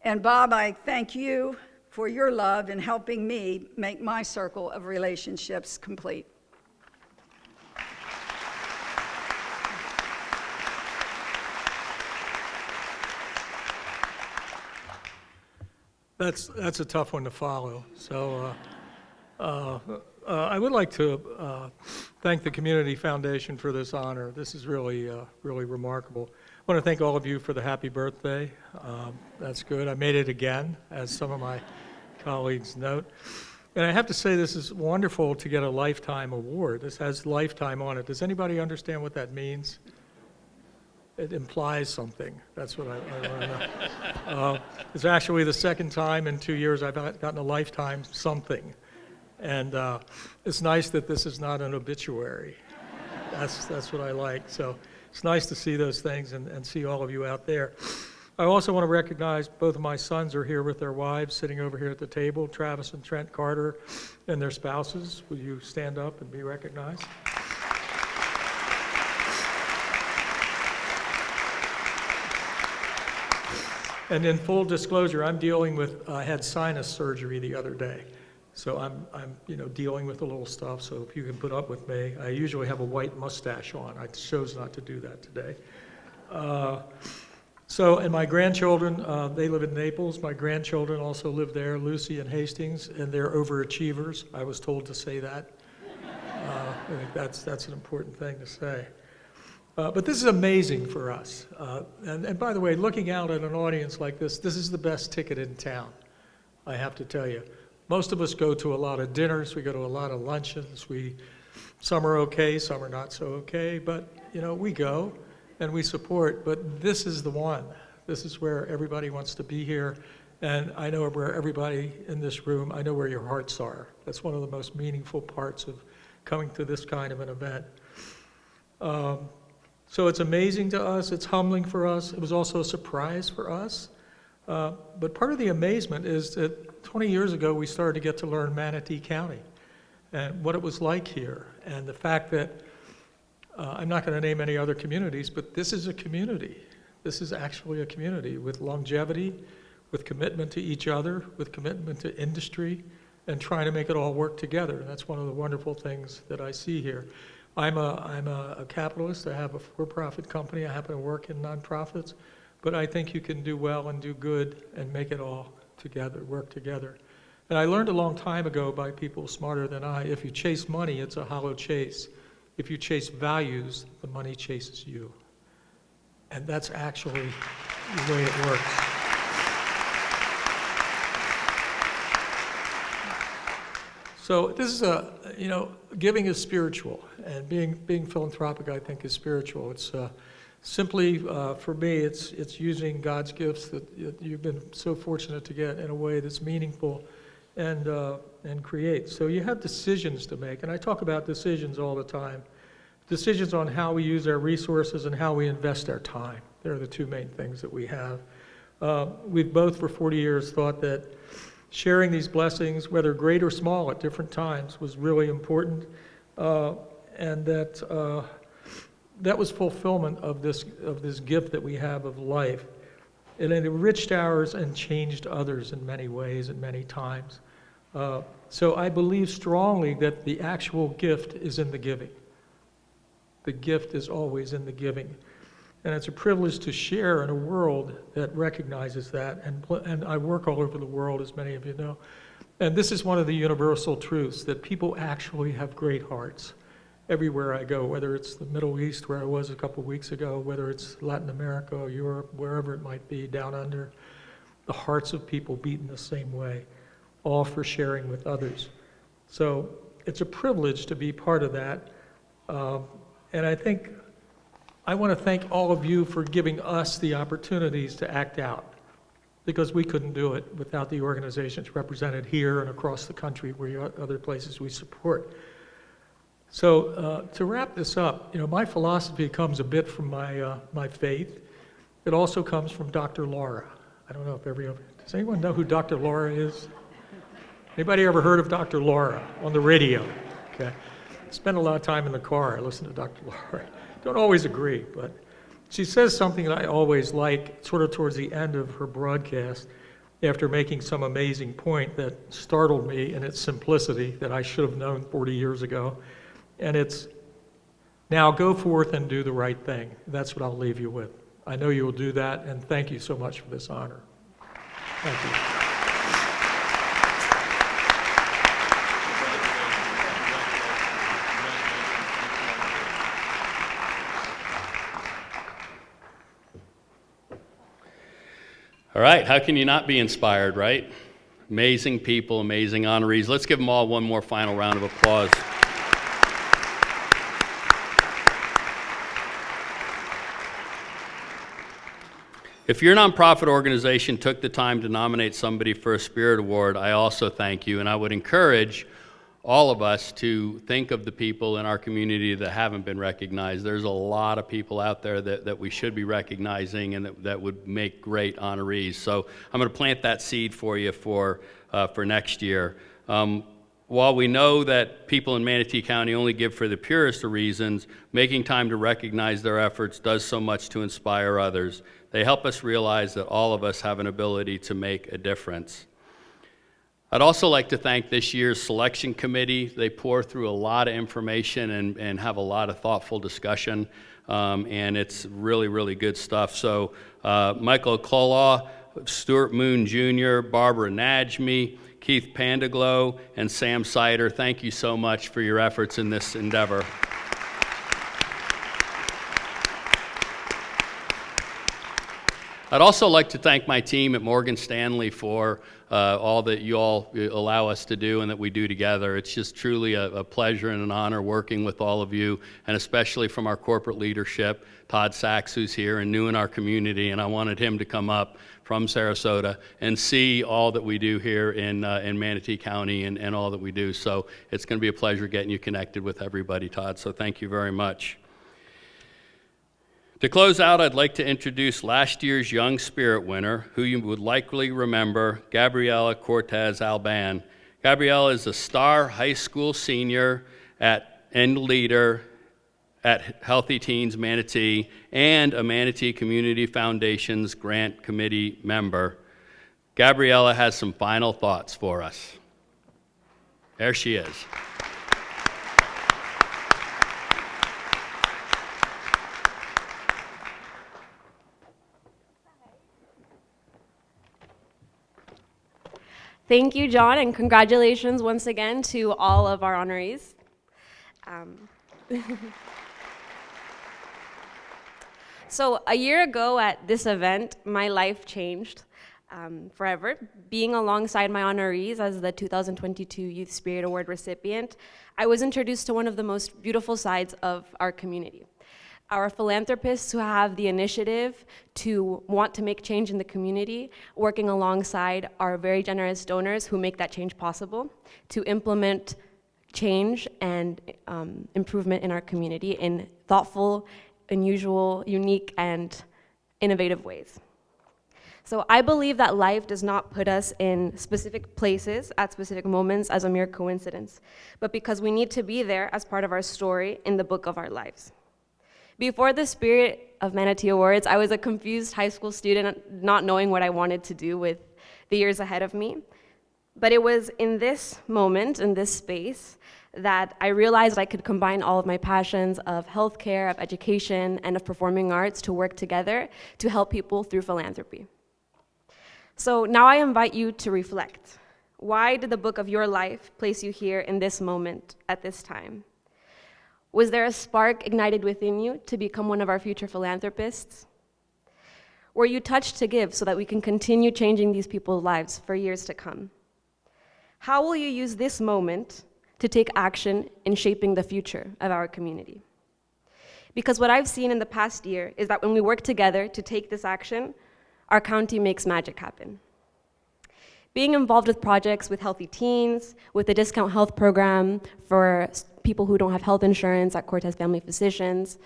And Bob, I thank you for your love in helping me make my circle of relationships complete. That's a tough one to follow. So I would like to thank the Community Foundation for this honor. This is really, really remarkable. I want to thank all of you for the happy birthday. That's good. I made it again, as some of my colleagues note. And I have to say, this is wonderful to get a lifetime award. This has lifetime on it. Does anybody understand what that means? It implies something. That's what I want to know. It's actually the second time in 2 years I've gotten a lifetime something. And it's nice that this is not an obituary. That's what I like. So it's nice to see those things and see all of you out there. I also want to recognize both of my sons are here with their wives sitting over here at the table, Travis and Trent Carter, and their spouses. Will you stand up and be recognized? And in full disclosure, I'm dealing with, I had sinus surgery the other day. So I'm dealing with a little stuff, so if you can put up with me. I usually have a white mustache on. I chose not to do that today. And my grandchildren, they live in Naples. My grandchildren also live there, Lucy and Hastings, and they're overachievers. I was told to say that. I think that's an important thing to say. But this is amazing for us. And by the way, looking out at an audience like this is the best ticket in town, I have to tell you. Most of us go to a lot of dinners, we go to a lot of luncheons, some are okay, some are not so okay, but we go and we support, but this is the one. This is where everybody wants to be here, and I know where everybody in this room, I know where your hearts are. That's one of the most meaningful parts of coming to this kind of an event. So it's amazing to us, it's humbling for us, it was also a surprise for us. But part of the amazement is that 20 years ago, we started to get to learn Manatee County and what it was like here. And the fact that, I'm not going to name any other communities, but this is a community. This is actually a community with longevity, with commitment to each other, with commitment to industry, and trying to make it all work together. And that's one of the wonderful things that I see here. I'm a capitalist. I have a for-profit company. I happen to work in nonprofits. But I think you can do well and do good and make it all together, work together. And I learned a long time ago by people smarter than I, if you chase money, it's a hollow chase. If you chase values, the money chases you. And that's actually the way it works. So this is giving is spiritual, and being philanthropic, I think, is spiritual. It's simply, for me, it's using God's gifts that you've been so fortunate to get in a way that's meaningful and create. So you have decisions to make, and I talk about decisions all the time. Decisions on how we use our resources and how we invest our time. They're the two main things that we have. We've both for 40 years thought that sharing these blessings, whether great or small at different times, was really important, and that was fulfillment of this gift that we have of life. It enriched ours and changed others in many ways and many times. So I believe strongly that the actual gift is in the giving. The gift is always in the giving. And it's a privilege to share in a world that recognizes that. And I work all over the world, as many of you know. And this is one of the universal truths, that people actually have great hearts everywhere I go, whether it's the Middle East, where I was a couple weeks ago, whether it's Latin America or Europe, wherever it might be, down under. The hearts of people beat in the same way, all for sharing with others. So it's a privilege to be part of that. And I want to thank all of you for giving us the opportunities to act out, because we couldn't do it without the organizations represented here and across the country, where other places we support. So to wrap this up, my philosophy comes a bit from my faith. It also comes from Dr. Laura. I don't know if does anyone know who Dr. Laura is? Anybody ever heard of Dr. Laura on the radio? Okay. I spend a lot of time in the car. I listen to Dr. Laura. Don't always agree, but she says something that I always like, sort of towards the end of her broadcast, after making some amazing point that startled me in its simplicity that I should have known 40 years ago. And it's, now go forth and do the right thing. That's what I'll leave you with. I know you will do that, and thank you so much for this honor. Thank you. All right, how can you not be inspired, right? Amazing people, amazing honorees. Let's give them all one more final round of applause. If your nonprofit organization took the time to nominate somebody for a Spirit Award, I also thank you, and I would encourage all of us to think of the people in our community that haven't been recognized. There's a lot of people out there that we should be recognizing and that would make great honorees. So I'm going to plant that seed for you for next year. While we know that people in Manatee County only give for the purest of reasons, making time to recognize their efforts does so much to inspire others. They help us realize that all of us have an ability to make a difference. I'd also like to thank this year's selection committee. They pour through a lot of information and have a lot of thoughtful discussion, and it's really, really good stuff. So Michael Kolaw, Stuart Moon Jr., Barbara Najmi, Keith Pandaglow, and Sam Sider, thank you so much for your efforts in this endeavor. I'd also like to thank my team at Morgan Stanley for all that you all allow us to do and that we do together. It's just truly a pleasure and an honor working with all of you, and especially from our corporate leadership, Todd Sachs, who's here and new in our community, and I wanted him to come up from Sarasota and see all that we do here in Manatee County and all that we do. So it's going to be a pleasure getting you connected with everybody, Todd, so thank you very much. To close out, I'd like to introduce last year's Young Spirit winner, who you would likely remember, Gabriela Cortez Alban. Gabriela is a star high school senior and leader at Healthy Teens Manatee and a Manatee Community Foundation's grant committee member. Gabriela has some final thoughts for us. There she is. Thank you, John, and congratulations once again to all of our honorees. So a year ago at this event, my life changed forever. Being alongside my honorees as the 2022 Youth Spirit Award recipient, I was introduced to one of the most beautiful sides of our community. Our philanthropists who have the initiative to want to make change in the community, working alongside our very generous donors who make that change possible to implement change and improvement in our community in thoughtful, unusual, unique, and innovative ways. So I believe that life does not put us in specific places at specific moments as a mere coincidence, but because we need to be there as part of our story in the book of our lives. Before the Spirit of Manatee Awards, I was a confused high school student, not knowing what I wanted to do with the years ahead of me. But it was in this moment, in this space, that I realized I could combine all of my passions of healthcare, of education, and of performing arts to work together to help people through philanthropy. So now I invite you to reflect. Why did the book of your life place you here in this moment, at this time? Was there a spark ignited within you to become one of our future philanthropists? Were you touched to give so that we can continue changing these people's lives for years to come? How will you use this moment to take action in shaping the future of our community? Because what I've seen in the past year is that when we work together to take this action, our county makes magic happen. Being involved with projects with Healthy Teens, with the discount health program for people who don't have health insurance at Cortez Family Physicians,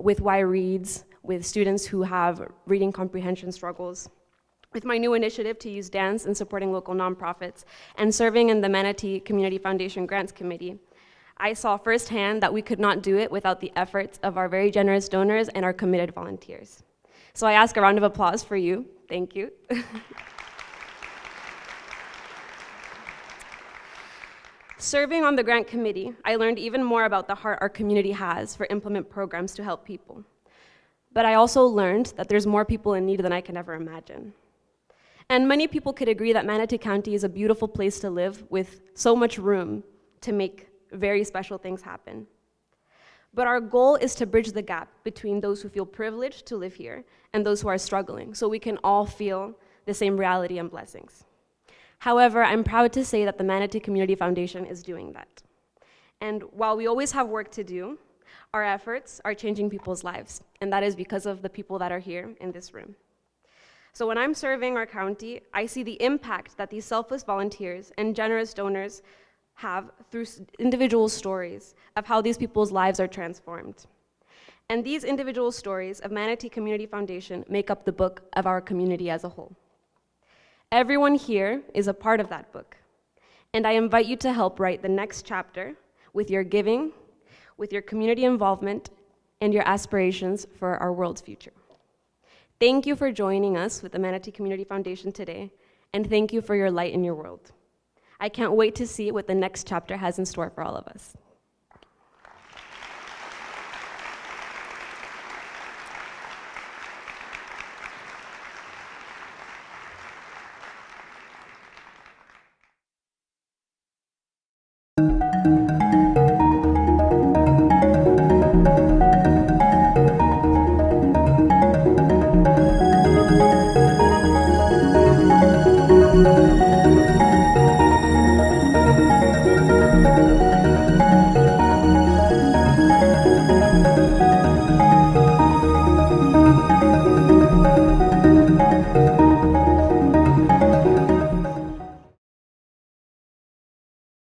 with Y Reads, with students who have reading comprehension struggles, with my new initiative to use dance in supporting local nonprofits, and serving in the Manatee Community Foundation Grants Committee, I saw firsthand that we could not do it without the efforts of our very generous donors and our committed volunteers. So I ask a round of applause for you. Thank you. Serving on the grant committee, I learned even more about the heart our community has for implement programs to help people. But I also learned that there's more people in need than I can ever imagine. And many people could agree that Manatee County is a beautiful place to live with so much room to make very special things happen. But our goal is to bridge the gap between those who feel privileged to live here and those who are struggling, so we can all feel the same reality and blessings. However, I'm proud to say that the Manatee Community Foundation is doing that. And while we always have work to do, our efforts are changing people's lives, and that is because of the people that are here in this room. So when I'm serving our county, I see the impact that these selfless volunteers and generous donors have through individual stories of how these people's lives are transformed. And these individual stories of Manatee Community Foundation make up the book of our community as a whole. Everyone here is a part of that book, and I invite you to help write the next chapter with your giving, with your community involvement, and your aspirations for our world's future. Thank you for joining us with the Manatee Community Foundation today, and thank you for your light in your world. I can't wait to see what the next chapter has in store for all of us.